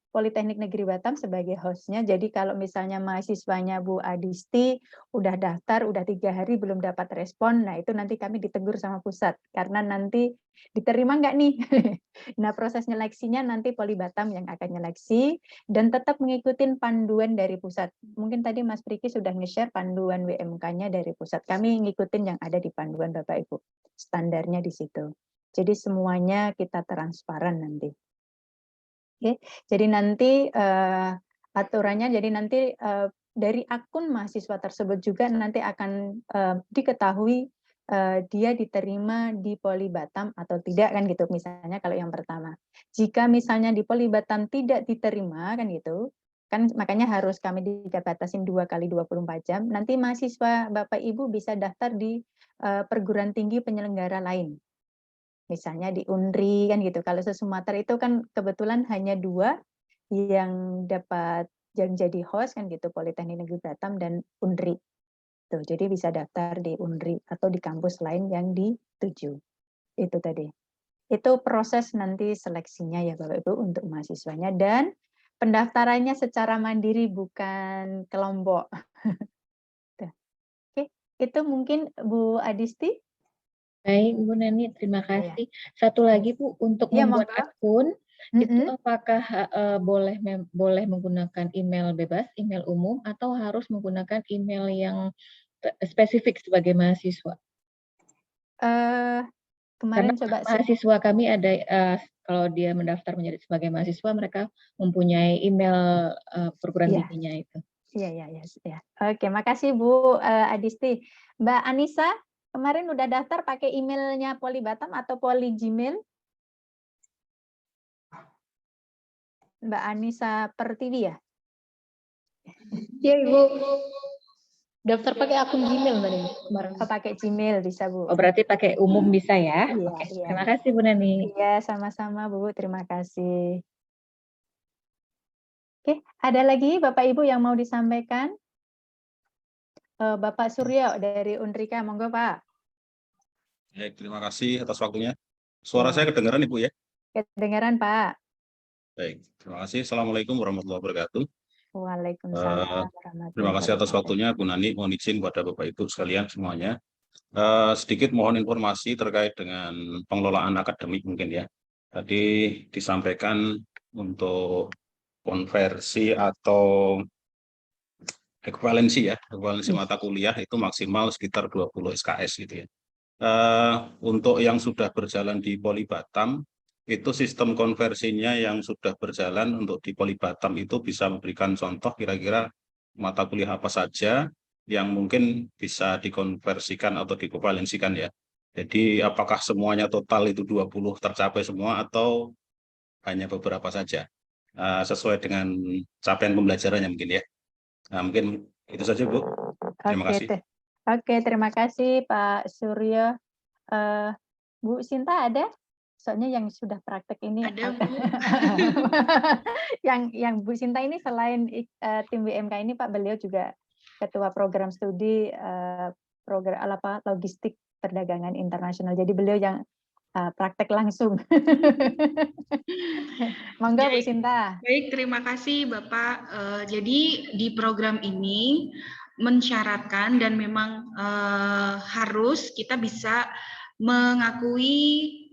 S1: Politeknik Negeri Batam sebagai hostnya, jadi kalau misalnya mahasiswanya Bu Adisti udah daftar, udah 3 hari belum dapat respon, nah itu nanti kami ditegur sama pusat, karena nanti diterima nggak nih? Nah proses nyeleksinya nanti Poli Batam yang akan nyeleksi, dan tetap mengikuti panduan dari pusat. Mungkin tadi Mas Priki sudah nge-share panduan WMK-nya dari pusat, kami ngikutin yang ada di panduan Bapak Ibu, standarnya di situ. Jadi semuanya kita transparan nanti. Oke, jadi nanti aturannya, jadi nanti dari akun mahasiswa tersebut juga nanti akan diketahui dia diterima di Poli Batam atau tidak kan gitu. Misalnya kalau yang pertama, jika misalnya di Poli Batam tidak diterima kan gitu, kan makanya harus kami dibatasin 2 kali 24 jam. Nanti mahasiswa Bapak Ibu bisa daftar di perguruan tinggi penyelenggara lain. Misalnya di UNRI kan gitu. Kalau se-Sumatera itu kan kebetulan hanya 2 yang dapat yang jadi host kan gitu, Politeknik Negeri Batam dan UNRI. Tuh, jadi bisa daftar di UNRI atau di kampus lain yang dituju. Itu tadi. Itu proses nanti seleksinya ya Bapak Ibu untuk mahasiswanya, dan pendaftarannya secara mandiri bukan kelompok. Oke, itu mungkin Bu Adisti.
S2: Baik, Bu Neni, terima
S1: Ya.
S2: kasih. Satu lagi Bu, untuk
S1: Ya,
S2: membuat
S1: monggo.
S2: akun, itu apakah boleh menggunakan email bebas, email umum, atau harus menggunakan email yang spesifik sebagai mahasiswa?
S1: Kemarin
S2: Karena
S1: coba
S2: mahasiswa kami ada, kalau dia mendaftar menjadi sebagai mahasiswa, mereka mempunyai email perguruan
S1: Iya.
S2: tingginya itu.
S1: Iya. Oke, makasih Bu Adisti. Mbak Anissa, kemarin udah daftar pakai emailnya Poli Batam atau Poli Gmail? Mbak Anissa Pertiwi ya?
S6: Iya Ibu, daftar pakai akun Gmail tadi kemarin.
S1: Oh, pakai Gmail bisa Bu.
S2: Oh, berarti pakai umum bisa ya?
S1: Iya,
S2: Oke,
S1: iya.
S2: terima kasih Bu Neni.
S1: Iya, sama-sama Bu, terima kasih. Oke, ada lagi Bapak Ibu yang mau disampaikan? Bapak Suryo dari Unrika, monggo Pak.
S7: Baik, terima kasih atas waktunya. Suara
S1: Ya.
S7: saya kedengaran Ibu ya?
S1: Kedengaran Pak.
S7: Baik, terima kasih. Assalamualaikum warahmatullahi wabarakatuh.
S1: Waalaikumsalam warahmatullahi
S7: Terima kasih atas
S1: wabarakatuh.
S7: waktunya, Bu Nani. Mohon izin kepada Bapak Ibu sekalian semuanya. Sedikit mohon informasi terkait dengan pengelolaan akademik mungkin ya. Tadi disampaikan untuk konversi atau ekuivalensi ya, ekuivalensi mata kuliah itu maksimal sekitar 20 SKS gitu ya. Untuk yang sudah berjalan di Poli Batam, itu sistem konversinya yang sudah berjalan untuk di Poli Batam itu bisa memberikan contoh kira-kira mata kuliah apa saja yang mungkin bisa dikonversikan atau dikuivalensikan ya. Jadi apakah semuanya total itu 20 tercapai semua atau hanya beberapa saja, sesuai dengan capaian pembelajarannya mungkin ya. Nah, mungkin itu saja Bu. Terima kasih.
S1: Oke, terima kasih Pak Suryo. Bu Sinta ada? Soalnya yang sudah praktek ini.
S6: Ada Bu.
S1: yang Bu Sinta ini selain tim WMK ini Pak, beliau juga ketua program studi program logistik perdagangan internasional. Jadi beliau yang praktek langsung. Monggo Bu Sinta.
S6: Baik, terima kasih Bapak. Jadi di program ini mensyaratkan dan memang harus kita bisa mengakui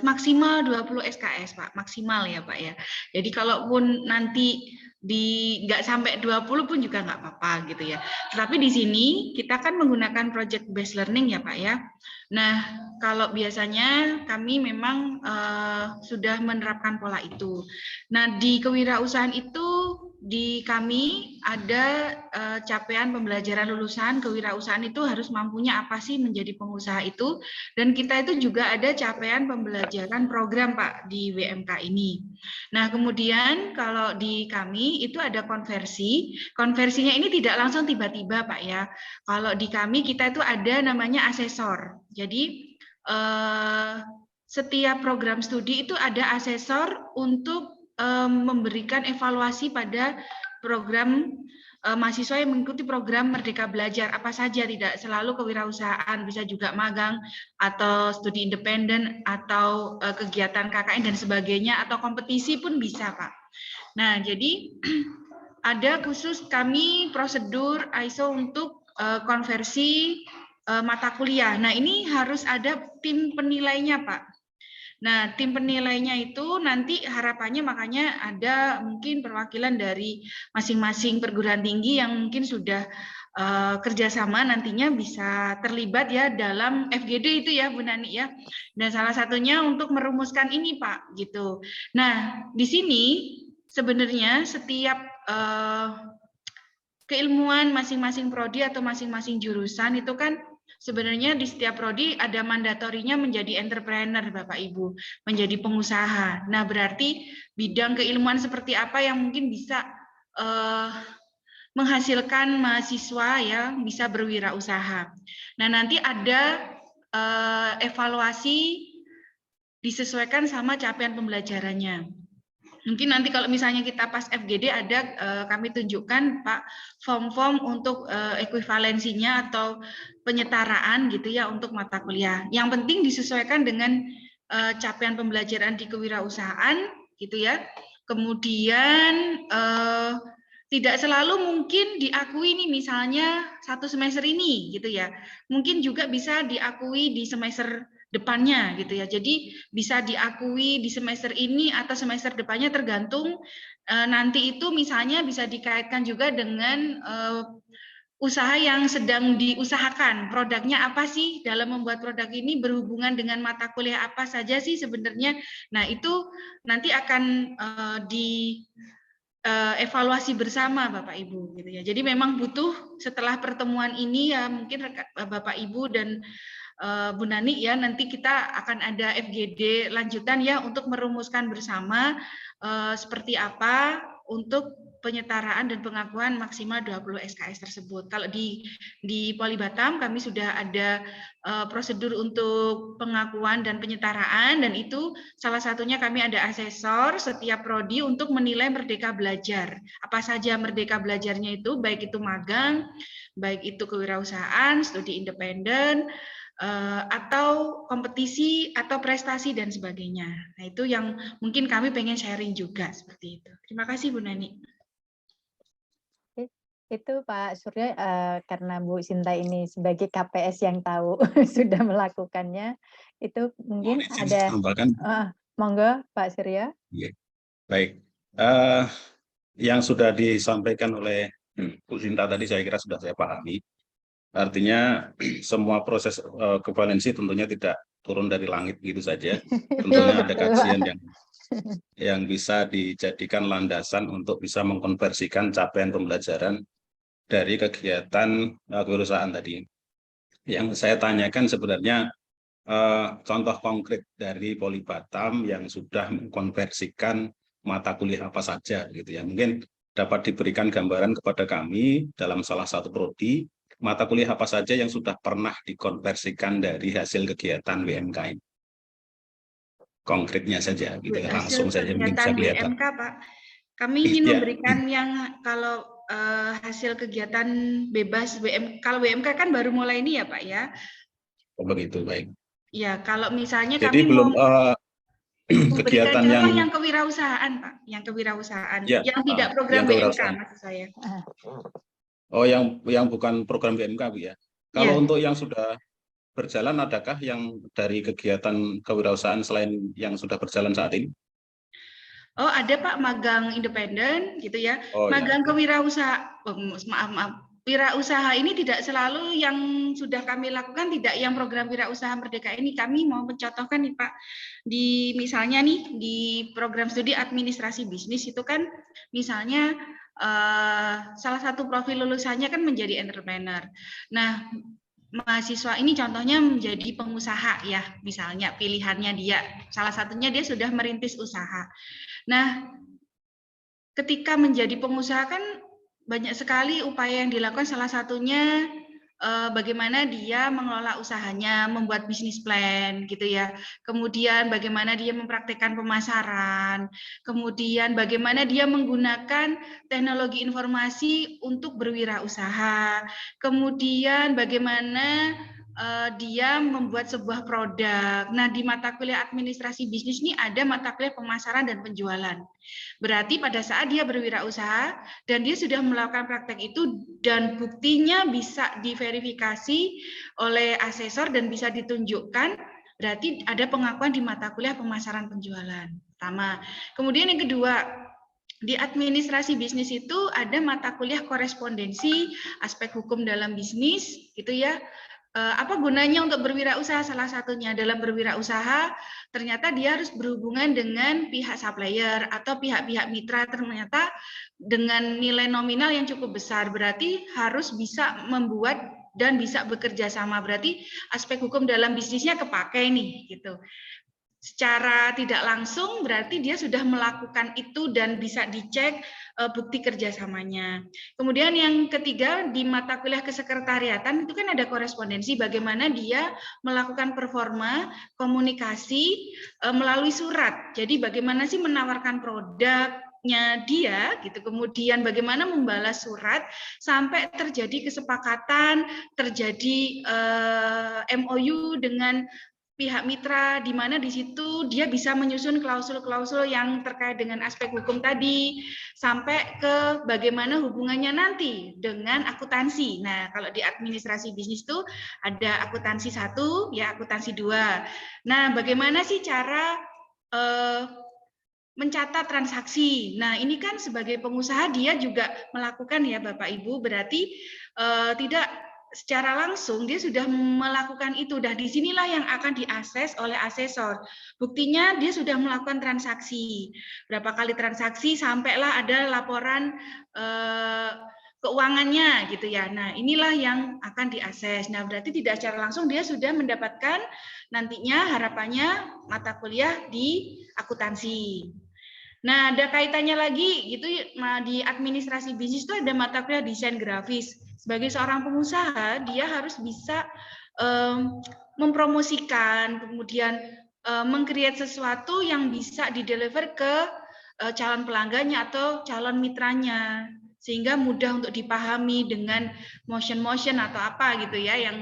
S6: maksimal 20 SKS Pak, maksimal ya Pak ya. Jadi kalaupun nanti nggak sampai 20 pun juga nggak apa-apa gitu ya. Tetapi di sini kita kan menggunakan project based learning ya Pak ya. Nah, kalau biasanya kami memang sudah menerapkan pola itu. Nah, di kewirausahaan itu di kami ada capaian pembelajaran lulusan kewirausahaan itu harus mampunya apa sih menjadi pengusaha itu, dan kita itu juga ada capaian pembelajaran program Pak di WMK ini. Nah, kemudian kalau di kami itu ada konversi. Konversinya ini tidak langsung tiba-tiba Pak ya. Kalau di kami kita itu ada namanya asesor. Jadi setiap program studi itu ada asesor untuk memberikan evaluasi pada program mahasiswa yang mengikuti program Merdeka Belajar apa saja, tidak selalu kewirausahaan, bisa juga magang atau studi independen atau kegiatan KKN dan sebagainya, atau kompetisi pun bisa, Pak. Nah, jadi ada khusus kami prosedur ISO untuk konversi mata kuliah. Nah, ini harus ada tim penilainya, Pak. Nah, tim penilainya itu nanti harapannya makanya ada mungkin perwakilan dari masing-masing perguruan tinggi yang mungkin sudah kerjasama nantinya bisa terlibat ya dalam FGD itu ya Bu Nani ya. Dan salah satunya untuk merumuskan ini Pak gitu. Nah, di sini sebenarnya setiap keilmuan masing-masing prodi atau masing-masing jurusan itu kan sebenarnya di setiap prodi ada mandatorinya menjadi entrepreneur Bapak Ibu, menjadi pengusaha. Nah, berarti bidang keilmuan seperti apa yang mungkin bisa menghasilkan mahasiswa ya bisa berwirausaha. Nah, nanti ada evaluasi disesuaikan sama capaian pembelajarannya. Mungkin nanti kalau misalnya kita pas FGD ada kami tunjukkan Pak form-form untuk ekuivalensinya atau penyetaraan gitu ya untuk mata kuliah. Yang penting disesuaikan dengan capaian pembelajaran di kewirausahaan gitu ya. Kemudian tidak selalu mungkin diakui nih misalnya satu semester ini gitu ya. Mungkin juga bisa diakui di semester depannya gitu ya. Jadi bisa diakui di semester ini atau semester depannya tergantung nanti itu misalnya bisa dikaitkan juga dengan usaha yang sedang diusahakan. Produknya apa sih? Dalam membuat produk ini berhubungan dengan mata kuliah apa saja sih sebenarnya? Nah, itu nanti akan evaluasi bersama Bapak Ibu gitu ya. Jadi memang butuh setelah pertemuan ini ya mungkin Bapak Ibu dan Bu Nani ya nanti kita akan ada FGD lanjutan ya untuk merumuskan bersama seperti apa untuk penyetaraan dan pengakuan maksimal 20 SKS tersebut. Kalau di Poli Batam kami sudah ada prosedur untuk pengakuan dan penyetaraan dan itu salah satunya kami ada asesor setiap prodi untuk menilai Merdeka Belajar. Apa saja Merdeka Belajarnya itu baik itu magang, baik itu kewirausahaan, studi independen, atau kompetisi atau prestasi dan sebagainya. Nah, itu yang mungkin kami pengen sharing juga seperti itu. Terima kasih Bu Nani.
S1: Itu Pak Surya karena Bu Sinta ini sebagai KPS yang tahu sudah melakukannya, itu mungkin ada monggo Pak Surya.
S7: Baik, yang sudah disampaikan oleh Bu Sinta tadi saya kira sudah saya pahami. Artinya semua proses equivalensi tentunya tidak turun dari langit gitu saja. Tentunya ada kajian yang bisa dijadikan landasan untuk bisa mengkonversikan capaian pembelajaran dari kegiatan kewirausahaan tadi. Yang saya tanyakan sebenarnya contoh konkret dari Poli Batam yang sudah mengkonversikan mata kuliah apa saja gitu ya. Mungkin dapat diberikan gambaran kepada kami dalam salah satu prodi mata kuliah apa saja yang sudah pernah dikonversikan dari hasil kegiatan WMK ini. Konkretnya saja, gitu ya, langsung saja mungkin bisa kelihatan.
S6: WMK, Pak. Kami ingin memberikan yang kalau hasil kegiatan bebas WMK, kalau WMK kan baru mulai ini ya Pak ya.
S7: Oh, begitu, baik.
S6: Ya, kalau misalnya
S7: jadi
S6: kami
S7: belum
S6: kegiatan yang kewirausahaan Pak, yang kewirausahaan, ya, yang tidak program WMK maksud saya.
S7: Oh, yang bukan program WMK, Bu ya. Kalau untuk yang sudah berjalan, adakah yang dari kegiatan kewirausahaan selain yang sudah berjalan saat ini?
S6: Oh, ada Pak, magang independen gitu ya.
S7: Oh,
S6: magang kewirausahaan, wirausaha ini tidak selalu yang sudah kami lakukan, tidak yang program wirausaha Merdeka ini. Kami mau mencontohkan nih Pak, di misalnya nih di program studi administrasi bisnis itu kan misalnya salah satu profil lulusannya kan menjadi entrepreneur. Nah, mahasiswa ini contohnya menjadi pengusaha ya, misalnya pilihannya dia, salah satunya dia sudah merintis usaha. Nah, ketika menjadi pengusaha kan banyak sekali upaya yang dilakukan, salah satunya bagaimana dia mengelola usahanya, membuat bisnis plan gitu ya. Kemudian bagaimana dia mempraktekkan pemasaran, kemudian bagaimana dia menggunakan teknologi informasi untuk berwirausaha, kemudian bagaimana dia membuat sebuah produk. Nah, di mata kuliah administrasi bisnis ini ada mata kuliah pemasaran dan penjualan. Berarti pada saat dia berwirausaha dan dia sudah melakukan praktek itu dan buktinya bisa diverifikasi oleh asesor dan bisa ditunjukkan, berarti ada pengakuan di mata kuliah pemasaran penjualan. Pertama. Kemudian yang kedua, di administrasi bisnis itu ada mata kuliah korespondensi, aspek hukum dalam bisnis, gitu ya. Apa gunanya untuk berwirausaha? Salah satunya dalam berwirausaha, ternyata dia harus berhubungan dengan pihak supplier atau pihak-pihak mitra, ternyata dengan nilai nominal yang cukup besar, berarti harus bisa membuat dan bisa bekerja sama, berarti aspek hukum dalam bisnisnya kepakai nih, gitu. Secara tidak langsung berarti dia sudah melakukan itu dan bisa dicek bukti kerjasamanya. Kemudian yang ketiga di mata kuliah kesekretariatan itu kan ada korespondensi, bagaimana dia melakukan performa komunikasi melalui surat. Jadi bagaimana sih menawarkan produknya dia gitu, kemudian bagaimana membalas surat sampai terjadi kesepakatan, terjadi MOU dengan pihak mitra, di mana di situ dia bisa menyusun klausul-klausul yang terkait dengan aspek hukum tadi, sampai ke bagaimana hubungannya nanti dengan akuntansi. Nah, kalau di administrasi bisnis itu ada akuntansi 1, ya akuntansi 2. Nah, bagaimana sih cara mencatat transaksi? Nah, ini kan sebagai pengusaha dia juga melakukan ya Bapak Ibu, berarti tidak secara langsung dia sudah melakukan itu. Dah disinilah yang akan diakses oleh asesor. Buktinya dia sudah melakukan transaksi. Berapa kali transaksi sampailah ada laporan keuangannya gitu ya. Nah, inilah yang akan diakses. Nah, berarti tidak secara langsung dia sudah mendapatkan nantinya harapannya mata kuliah di akuntansi. Nah, ada kaitannya lagi gitu di administrasi bisnis itu ada mata kuliah desain grafis. Sebagai seorang pengusaha, dia harus bisa mempromosikan, kemudian meng-create sesuatu yang bisa dideliver ke calon pelanggannya atau calon mitranya, sehingga mudah untuk dipahami dengan motion atau apa gitu ya, yang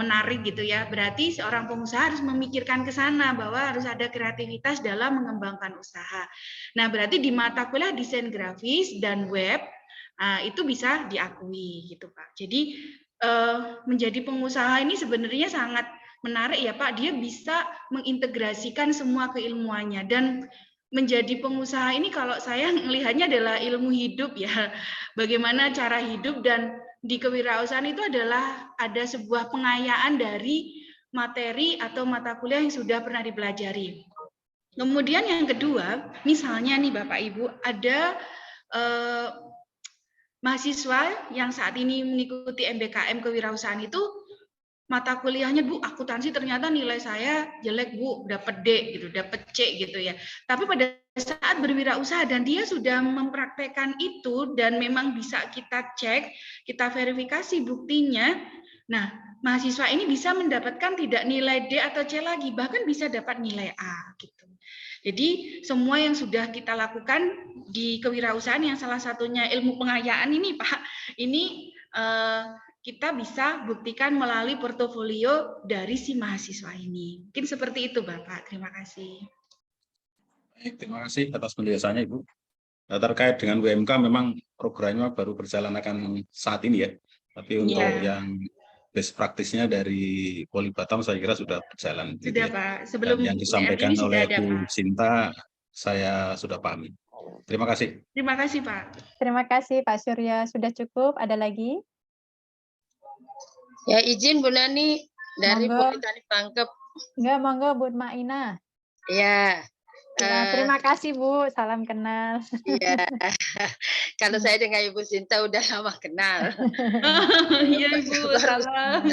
S6: menarik gitu ya. Berarti seorang pengusaha harus memikirkan ke sana bahwa harus ada kreativitas dalam mengembangkan usaha. Nah, berarti di mata kuliah desain grafis dan web itu bisa diakui gitu Pak. Jadi menjadi pengusaha ini sebenarnya sangat menarik ya Pak. Dia bisa mengintegrasikan semua keilmuannya, dan menjadi pengusaha ini kalau saya melihatnya adalah ilmu hidup ya. Bagaimana cara hidup, dan di kewirausahaan itu adalah ada sebuah pengayaan dari materi atau mata kuliah yang sudah pernah dipelajari. Kemudian yang kedua, misalnya nih Bapak Ibu, ada mahasiswa yang saat ini mengikuti MBKM kewirausahaan itu mata kuliahnya Bu akuntansi, ternyata nilai saya jelek Bu, dapat D gitu, dapat C gitu ya. Tapi pada saat berwirausaha dan dia sudah mempraktekkan itu dan memang bisa kita cek, kita verifikasi buktinya. Nah, mahasiswa ini bisa mendapatkan tidak nilai D atau C lagi, bahkan bisa dapat nilai A gitu. Jadi semua yang sudah kita lakukan di kewirausahaan yang salah satunya ilmu pengayaan ini Pak, ini kita bisa buktikan melalui portofolio dari si mahasiswa ini. Mungkin seperti itu Bapak, terima kasih.
S7: Baik, terima kasih atas penjelasannya Ibu. Terkait dengan UMK memang programnya baru berjalan akan saat ini ya, tapi untuk yang best practice-nya dari Poli Batam saya kira sudah berjalan.
S6: Sudah
S7: gitu ya.
S6: Pak, sebelum
S7: dan yang disampaikan
S6: ini
S7: oleh
S6: ada,
S7: Bu
S6: Pak.
S7: Sinta saya sudah pahami. Terima kasih.
S6: Terima kasih Pak.
S1: Terima kasih Pak Surya, sudah cukup. Ada lagi?
S8: Ya izin Bu Nani dari
S1: Monggo.
S8: Politeknik Pangkep.
S1: Enggak, monggo Bu Maina.
S8: Ya.
S1: Ya, terima kasih Bu, salam kenal.
S8: Iya. Kalau saya dengan Ibu Sinta udah lama kenal.
S6: Iya Ibu, salam.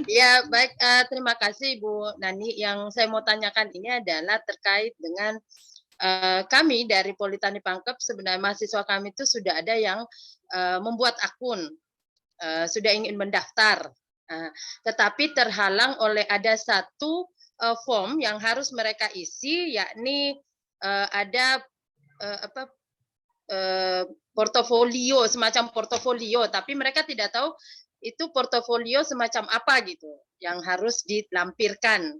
S8: Ya baik, terima kasih Bu Nani. Yang saya mau tanyakan ini adalah terkait dengan kami dari Politeknik Pangkep, sebenarnya mahasiswa kami itu sudah ada yang membuat akun sudah ingin mendaftar, tetapi terhalang oleh ada satu form yang harus mereka isi, yakni ada portofolio, semacam portofolio, tapi mereka tidak tahu itu portofolio semacam apa gitu yang harus dilampirkan.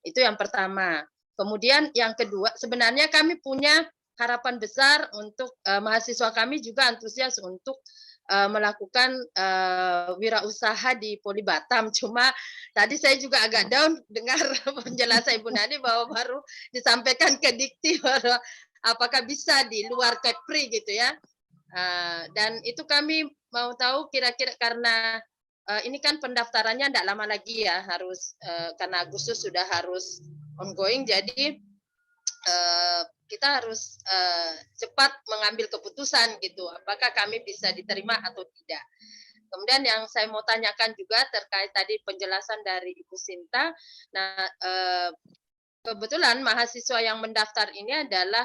S8: Itu yang pertama. Kemudian yang kedua, sebenarnya kami punya harapan besar untuk mahasiswa kami juga antusias untuk melakukan wirausaha di Poli Batam. Cuma tadi saya juga agak down dengar penjelasan Ibu Nani bahwa baru disampaikan ke Dikti bahwa apakah bisa di luar Kepri gitu ya. Dan itu kami mau tahu kira-kira karena ini kan pendaftarannya tidak lama lagi ya, harus karena Agustus sudah harus ongoing, jadi kita harus cepat mengambil keputusan gitu, apakah kami bisa diterima atau tidak. Kemudian yang saya mau tanyakan juga terkait tadi penjelasan dari Ibu Sinta. Nah, kebetulan mahasiswa yang mendaftar ini adalah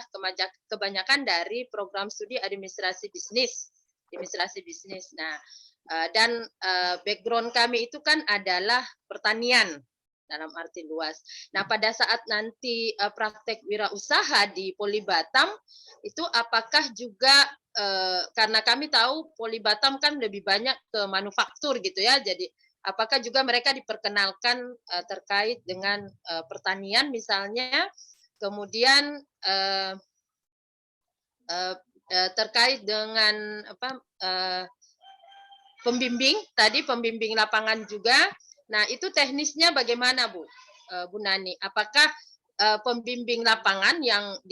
S8: kebanyakan dari program studi administrasi bisnis. Nah, dan background kami itu kan adalah pertanian dalam arti luas. Nah, pada saat nanti praktek wirausaha di Poli Batam itu apakah juga karena kami tahu Poli Batam kan lebih banyak ke manufaktur gitu ya. Jadi apakah juga mereka diperkenalkan terkait dengan pertanian misalnya, kemudian terkait dengan pembimbing lapangan juga. Nah, itu teknisnya bagaimana, Bu Nani? Apakah pembimbing lapangan yang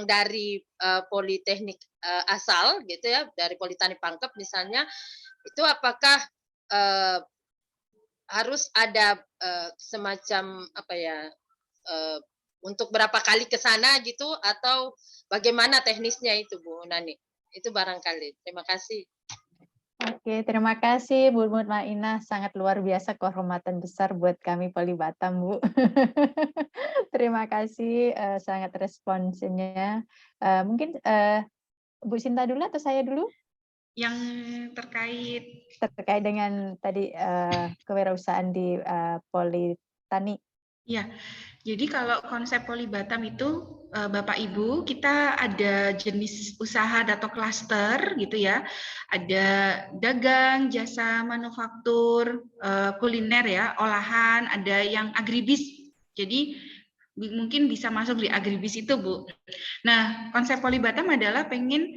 S8: dari Politeknik asal gitu ya, dari Politeknik Pangkep misalnya, itu apakah harus ada semacam untuk berapa kali ke sana gitu, atau bagaimana teknisnya itu, Bu Nani? Itu barangkali. Terima kasih.
S1: Oke, terima kasih Bu Mutmainah, sangat luar biasa, kehormatan besar buat kami Poli Batam, Bu. Terima kasih, sangat responsnya. Mungkin Bu Sinta dulu atau saya dulu?
S6: Yang terkait
S1: dengan tadi kewirausahaan di Politani.
S6: Ya, jadi kalau konsep Poli Batam itu Bapak Ibu, kita ada jenis usaha atau klaster gitu ya. Ada dagang, jasa manufaktur, kuliner ya, olahan, ada yang agribis. Jadi mungkin bisa masuk di agribis itu, Bu. Nah, konsep Poli Batam adalah pengen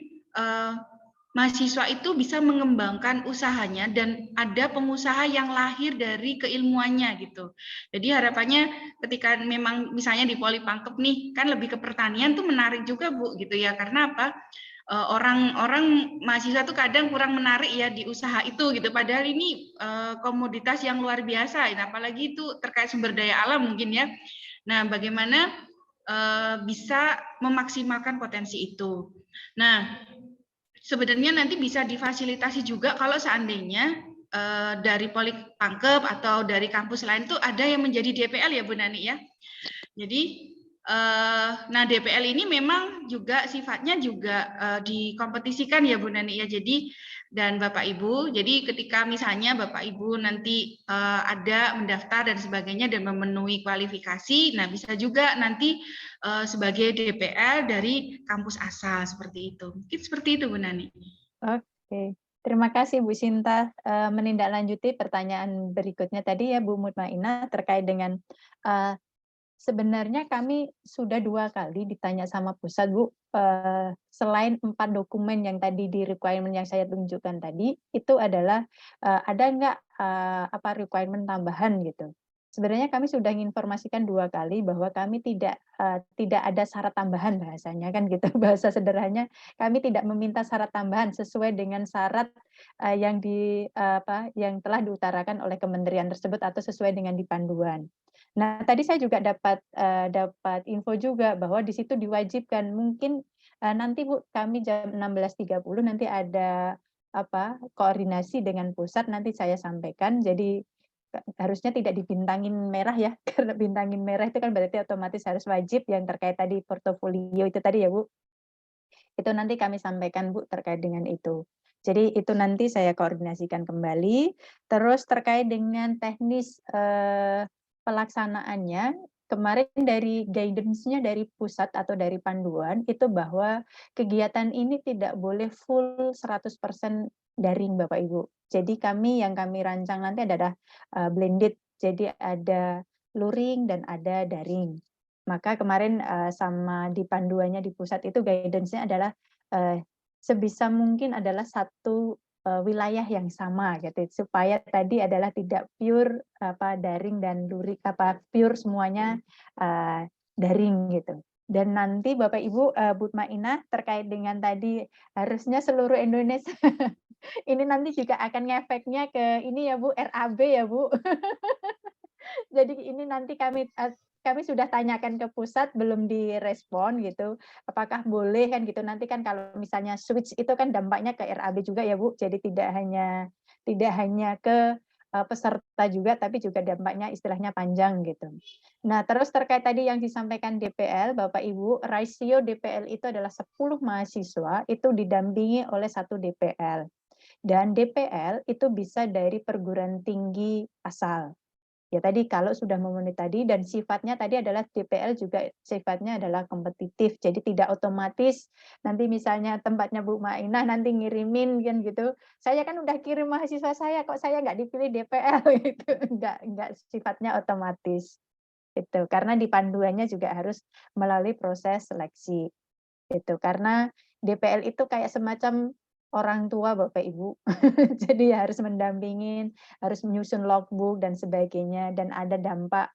S6: mahasiswa itu bisa mengembangkan usahanya dan ada pengusaha yang lahir dari keilmuannya gitu. Jadi harapannya ketika memang misalnya di Poli Pangkep nih kan lebih ke pertanian tuh menarik juga, Bu, gitu ya. Karena apa? Orang-orang mahasiswa tuh kadang kurang menarik ya di usaha itu gitu. Padahal ini komoditas yang luar biasa, apalagi itu terkait sumber daya alam mungkin ya. Nah, bagaimana bisa memaksimalkan potensi itu. Nah, sebenarnya nanti bisa difasilitasi juga kalau seandainya dari Poli Pangkep atau dari kampus lain tuh ada yang menjadi DPL ya Bu Nani ya. Jadi nah DPL ini memang juga sifatnya juga dikompetisikan ya Bu Nani ya. Jadi dan Bapak Ibu, jadi ketika misalnya Bapak Ibu nanti ada mendaftar dan sebagainya dan memenuhi kualifikasi, nah bisa juga nanti sebagai DPL dari kampus asal seperti itu. Mungkin seperti itu Bu Nani.
S1: Oke, terima kasih Bu Sinta. Menindaklanjuti pertanyaan berikutnya tadi ya Bu Mutmainah terkait dengan sebenarnya kami sudah 2 kali ditanya sama pusat, Bu, selain 4 dokumen yang tadi di requirement yang saya tunjukkan tadi, itu adalah ada nggak requirement tambahan gitu. Sebenarnya kami sudah menginformasikan 2 kali bahwa kami tidak ada syarat tambahan bahasanya kan gitu, bahasa sederhananya kami tidak meminta syarat tambahan sesuai dengan syarat yang telah diutarakan oleh kementerian tersebut atau sesuai dengan di panduan. Nah, tadi saya juga dapat info juga bahwa di situ diwajibkan mungkin nanti Bu kami jam 16.30 nanti ada koordinasi dengan pusat, nanti saya sampaikan. Jadi harusnya tidak dibintangin merah ya, karena bintangin merah itu kan berarti otomatis harus wajib yang terkait tadi portofolio itu tadi ya Bu. Itu nanti kami sampaikan Bu terkait dengan itu. Jadi itu nanti saya koordinasikan kembali. Terus terkait dengan teknis pelaksanaannya, kemarin dari guidance-nya dari pusat atau dari panduan itu bahwa kegiatan ini tidak boleh full 100% daring Bapak Ibu. Jadi yang kami rancang nanti adalah blended. Jadi ada luring dan ada daring. Maka kemarin sama di panduannya di pusat itu guidance-nya adalah sebisa mungkin adalah satu wilayah yang sama gitu, supaya tadi adalah tidak pure daring dan luring pure semuanya daring gitu. Dan nanti Bapak Ibu Bu Mainah terkait dengan tadi harusnya seluruh Indonesia ini nanti juga akan ngefeknya ke ini ya Bu, RAB ya Bu. Jadi ini nanti kami sudah tanyakan ke pusat, belum direspon gitu. Apakah boleh kan gitu. Nanti kan kalau misalnya switch itu kan dampaknya ke RAB juga ya Bu. Jadi tidak hanya ke peserta juga, tapi juga dampaknya istilahnya panjang gitu. Nah, terus terkait tadi yang disampaikan DPL, Bapak Ibu, rasio DPL itu adalah 10 mahasiswa itu didampingi oleh 1 DPL. Dan DPL itu bisa dari perguruan tinggi asal. Ya tadi kalau sudah memenuhi tadi dan sifatnya tadi adalah DPL juga sifatnya adalah kompetitif. Jadi tidak otomatis nanti misalnya tempatnya Bu Mainah nanti ngirimin kan gitu. Saya kan udah kirim mahasiswa saya kok saya nggak dipilih DPL gitu. Enggak sifatnya otomatis. Itu karena di panduannya juga harus melalui proses seleksi. Itu karena DPL itu kayak semacam orang tua Bapak Ibu. Jadi harus mendampingin, harus menyusun logbook dan sebagainya dan ada dampak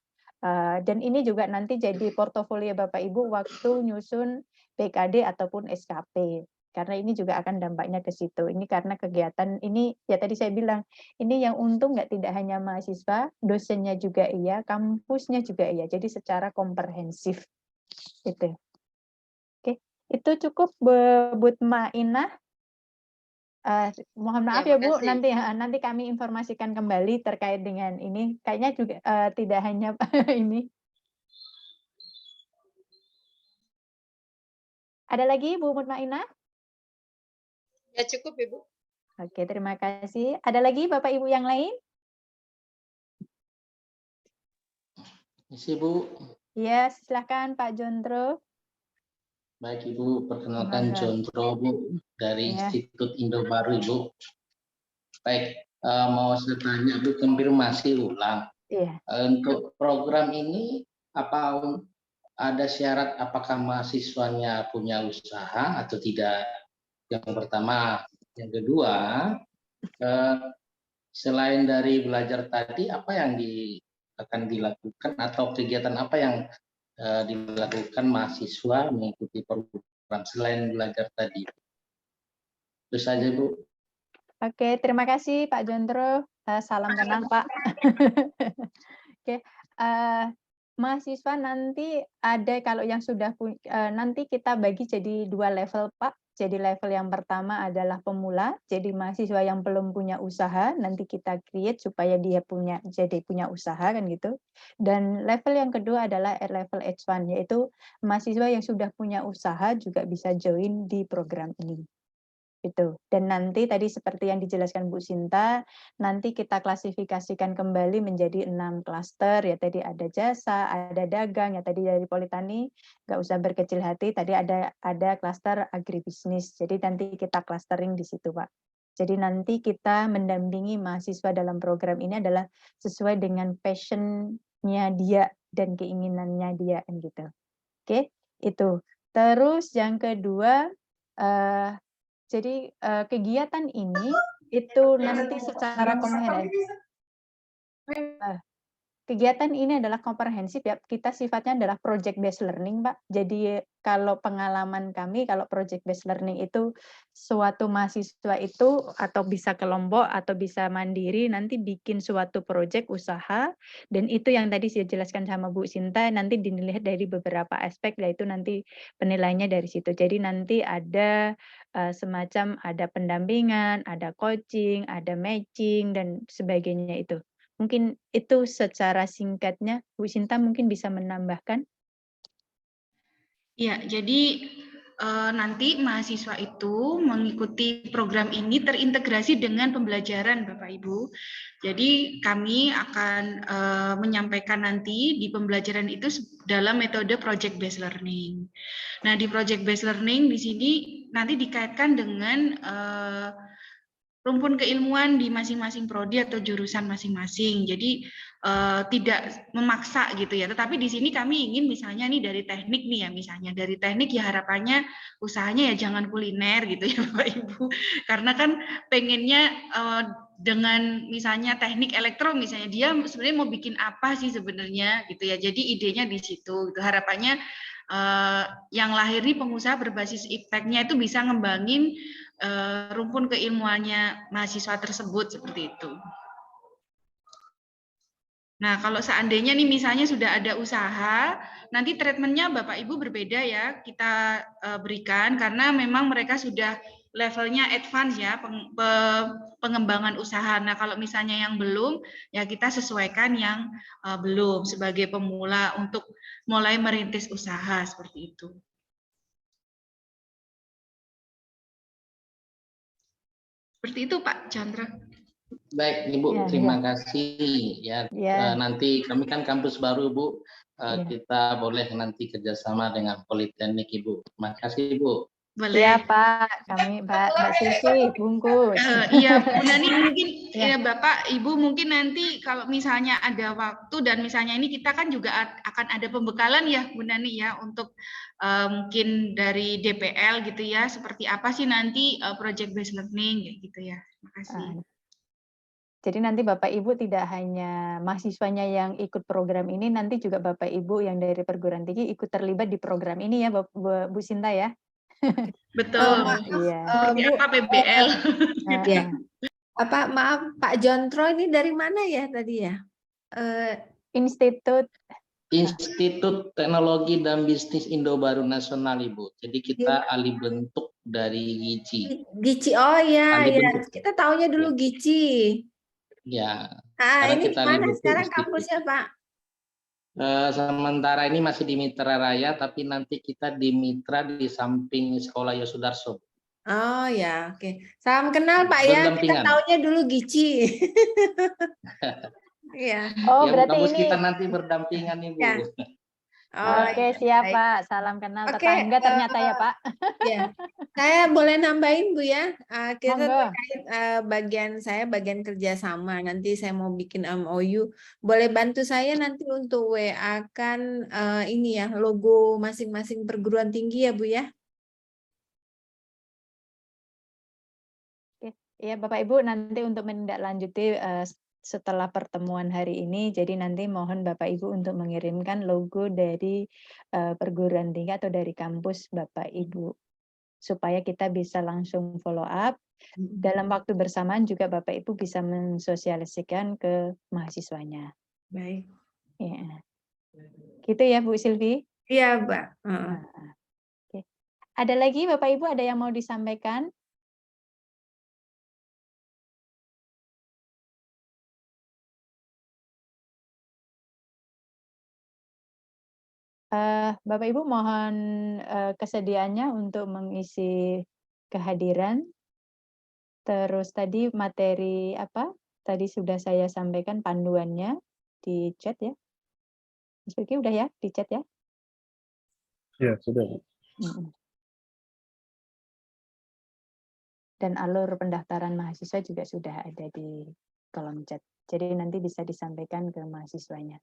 S1: dan ini juga nanti jadi portofolio Bapak Ibu waktu nyusun PKD ataupun SKP. Karena ini juga akan dampaknya ke situ. Ini karena kegiatan ini ya tadi saya bilang ini yang untung tidak hanya mahasiswa, dosennya juga iya, kampusnya juga iya. Jadi secara komprehensif itu. Oke, itu cukup Bu Mainah. Mohon maaf ya Bu, nanti kami informasikan kembali terkait dengan ini. Kayaknya juga tidak hanya ini. Ada lagi Bu Mutmainah?
S8: Ya cukup Ibu.
S1: Oke, terima kasih. Ada lagi Bapak Ibu yang lain?
S9: Isi Bu.
S1: Ya, silakan Pak Jondro.
S9: Baik Ibu, perkenalkan Jondro Bu dari Institut Indo Baru Ibu. Baik, mau saya tanya Bu, konfirmasi ulang. Untuk program ini apa ada syarat apakah mahasiswanya punya usaha atau tidak? Yang pertama, yang kedua, selain dari belajar tadi, apa yang akan dilakukan atau kegiatan apa yang dilakukan mahasiswa mengikuti program selain belajar tadi? Itu saja Bu.
S1: Oke, terima kasih Pak Jondro. Salam kenal Pak. Oke, mahasiswa nanti ada kalau yang sudah nanti kita bagi jadi 2 level Pak. Jadi level yang pertama adalah pemula, jadi mahasiswa yang belum punya usaha, nanti kita create supaya dia punya usaha kan gitu. Dan level yang kedua adalah level H1, yaitu mahasiswa yang sudah punya usaha juga bisa join di program ini. Itu. Dan nanti tadi seperti yang dijelaskan Bu Sinta, nanti kita klasifikasikan kembali menjadi 6 klaster, ya tadi ada jasa, ada dagang, ya tadi dari Politani, nggak usah berkecil hati, tadi ada klaster agribisnis, jadi nanti kita clustering di situ Pak. Jadi nanti kita mendampingi mahasiswa dalam program ini adalah sesuai dengan passion-nya dia dan keinginannya dia, gitu. Oke, itu. Terus yang kedua, jadi kegiatan ini itu nanti secara komprehensif. Kegiatan ini adalah komprehensif ya, kita sifatnya adalah project based learning Pak. Jadi kalau pengalaman kami, kalau project based learning itu suatu mahasiswa itu atau bisa kelompok atau bisa mandiri nanti bikin suatu project usaha dan itu yang tadi saya jelaskan sama Bu Sinta nanti dilihat dari beberapa aspek yaitu nanti penilaiannya dari situ. Jadi nanti ada semacam ada pendampingan, ada coaching, ada matching dan sebagainya itu. Mungkin itu secara singkatnya, Bu Sinta mungkin bisa menambahkan.
S6: Ya, jadi nanti mahasiswa itu mengikuti program ini terintegrasi dengan pembelajaran Bapak Ibu. Jadi kami akan menyampaikan nanti di pembelajaran itu dalam metode project based learning. Nah, di project based learning di sini nanti dikaitkan dengan rumpun keilmuan di masing-masing prodi atau jurusan masing-masing. Jadi tidak memaksa gitu ya. Tetapi di sini kami ingin misalnya nih dari teknik nih ya, misalnya dari teknik ya harapannya usahanya ya jangan kuliner gitu ya Bapak Ibu. Karena kan pengennya dengan misalnya teknik elektro misalnya dia sebenarnya mau bikin apa sih sebenarnya gitu ya. Jadi idenya di situ gitu. Harapannya yang lahir nih pengusaha berbasis ipteknya itu bisa ngembangin rumpun keilmuannya mahasiswa tersebut seperti itu. Nah, kalau seandainya nih misalnya sudah ada usaha, nanti treatmentnya Bapak Ibu berbeda ya kita berikan karena memang mereka sudah levelnya advance ya pengembangan usaha. Nah, kalau misalnya yang belum, ya kita sesuaikan yang belum sebagai pemula untuk mulai merintis usaha seperti itu. Seperti itu Pak Chandra.
S9: Baik Ibu, terima kasih ya. Nanti kami kan kampus baru Bu, kita boleh nanti kerjasama dengan Politeknik Ibu. Terima kasih Ibu.
S1: Boleh. Iya Pak, kami Mbak Silvi bungkus.
S6: Iya Bu Nani mungkin ya Bapak Ibu mungkin nanti kalau misalnya ada waktu dan misalnya ini kita kan juga akan ada pembekalan ya Bu Nani ya untuk mungkin dari DPL gitu ya seperti apa sih nanti project based learning gitu ya. Terima kasih.
S1: Jadi nanti Bapak Ibu tidak hanya mahasiswanya yang ikut program ini, nanti juga Bapak Ibu yang dari perguruan tinggi ikut terlibat di program ini ya Bu Sinta ya.
S6: Betul.
S1: Iya.
S6: Seperti apa PBL?
S5: Ya. Apa maaf Pak Jontro ini dari mana ya tadi ya?
S1: Institut
S9: Teknologi dan Bisnis Indo Baru Nasional Ibu. Jadi kita alih bentuk dari GICI.
S5: GICI, oh ya, kita taunya dulu GICI.
S9: Ya.
S5: Ini kita mana sekarang kampusnya Pak?
S9: Sementara ini masih di Mitra Raya, tapi nanti kita di Mitra di samping Sekolah Yosudarso.
S5: Oh ya, oke. Salam kenal Pak ya. Kita taunya dulu GICI. Iya.
S1: Oh, ya, berarti
S9: kampus
S1: ini
S9: kita nanti berdampingan Ibu. Ya.
S1: Oke, siap Pak. Salam kenal tetangga ternyata ya Pak.
S5: Ya. Saya boleh nambahin Bu ya. Kita terkait bagian kerjasama. Nanti saya mau bikin MOU. Boleh bantu saya nanti untuk WA kan ini ya logo masing-masing perguruan tinggi ya Bu ya.
S1: Iya Bapak Ibu nanti untuk menindaklanjuti setelah pertemuan hari ini, jadi nanti mohon Bapak Ibu untuk mengirimkan logo dari perguruan tinggi atau dari kampus Bapak Ibu, supaya kita bisa langsung follow up. Dalam waktu bersamaan juga Bapak Ibu bisa mensosialisikan ke mahasiswanya.
S5: Baik.
S1: Ya. Gitu ya Bu Silvi?
S5: Iya Mbak.
S1: Oke. Ada lagi Bapak Ibu ada yang mau disampaikan? Bapak Ibu mohon kesediaannya untuk mengisi kehadiran. Terus tadi materi apa? Tadi sudah saya sampaikan panduannya di chat ya. Mas Vicky udah ya di chat ya?
S4: Ya, sudah.
S1: Dan alur pendaftaran mahasiswa juga sudah ada di kolom chat. Jadi nanti bisa disampaikan ke mahasiswanya.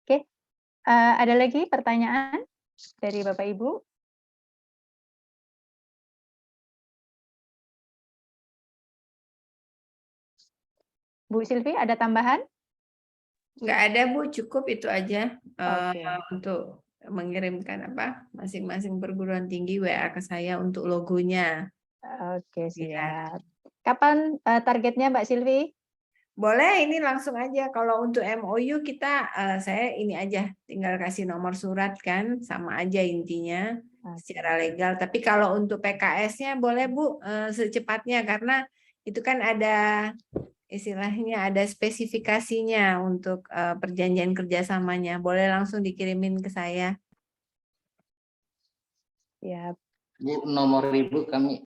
S1: Oke. Ada lagi pertanyaan dari Bapak Ibu? Bu Silvi, ada tambahan?
S5: Nggak ada Bu, cukup itu aja untuk mengirimkan apa masing-masing perguruan tinggi WA ke saya untuk logonya.
S1: Oke, siap. Kapan targetnya Mbak Silvi?
S5: Boleh, ini langsung aja. Kalau untuk MOU kita, saya ini aja, tinggal kasih nomor surat kan, sama aja intinya secara legal. Tapi kalau untuk PKS-nya boleh Bu, secepatnya karena itu kan ada istilahnya ada spesifikasinya untuk perjanjian kerjasamanya. Boleh langsung dikirimin ke saya.
S1: Siap.
S9: Bu, nomor Ibu kami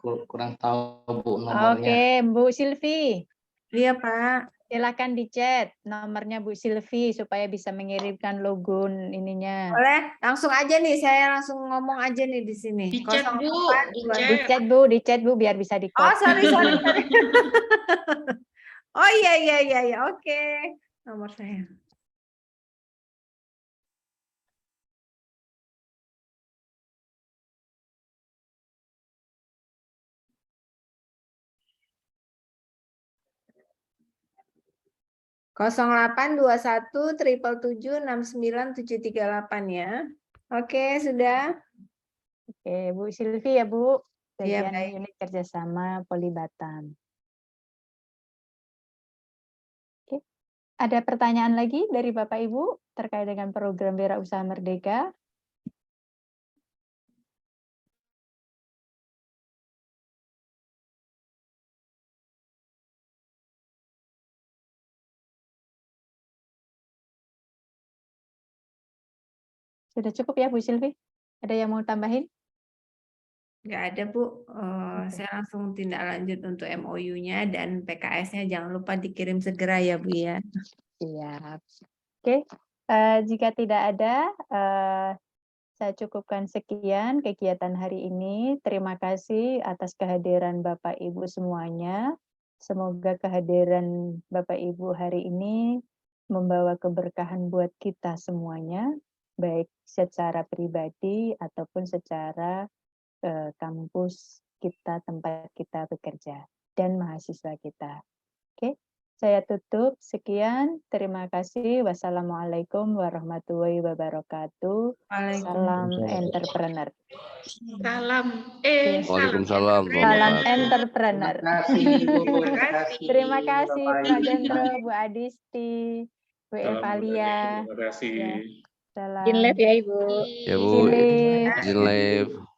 S9: kurang tahu Bu nomornya.
S1: Oke, Bu Silvi.
S5: Iya, Pak.
S1: Silakan di chat nomornya Bu Silvi supaya bisa mengirimkan logo ininya.
S5: Boleh, langsung aja nih, saya langsung ngomong aja nih di sini.
S6: Di chat, Bu.
S1: Di chat Bu biar bisa di
S5: Oh, sorry. Oh iya, oke. Nomor saya. Kosong 0821 777 69738 ya. Oke, sudah.
S1: Oke, Bu Silvi ya Bu.
S5: Iya,
S1: Bagian
S5: baik.
S1: unit kerjasama Poli Batam. Oke. Ada pertanyaan lagi dari Bapak Ibu terkait dengan program Wirausaha Merdeka? Sudah cukup ya Bu Silvi? Ada yang mau tambahin?
S5: Nggak ada, Bu. Saya langsung tindak lanjut untuk MOU-nya dan PKS-nya. Jangan lupa dikirim segera ya, Bu ya.
S1: Siap. Oke, jika tidak ada, saya cukupkan sekian kegiatan hari ini. Terima kasih atas kehadiran Bapak Ibu semuanya. Semoga kehadiran Bapak Ibu hari ini membawa keberkahan buat kita semuanya, baik secara pribadi ataupun secara kampus kita, tempat kita bekerja, dan mahasiswa kita. Oke, saya tutup. Sekian, terima kasih. Wassalamualaikum warahmatullahi wabarakatuh. Salam entrepreneur.
S10: Waalaikumsalam.
S1: Salam entrepreneur. Terima kasih
S3: Bapak
S1: Pak
S3: Ibu.
S1: Jendro, Bu Adisti, Bu Evalia.
S3: Terima kasih.
S1: Ya, salam.
S2: Izin live ya Ibu.
S10: Ya Bu,
S1: Izin live.
S10: izin live.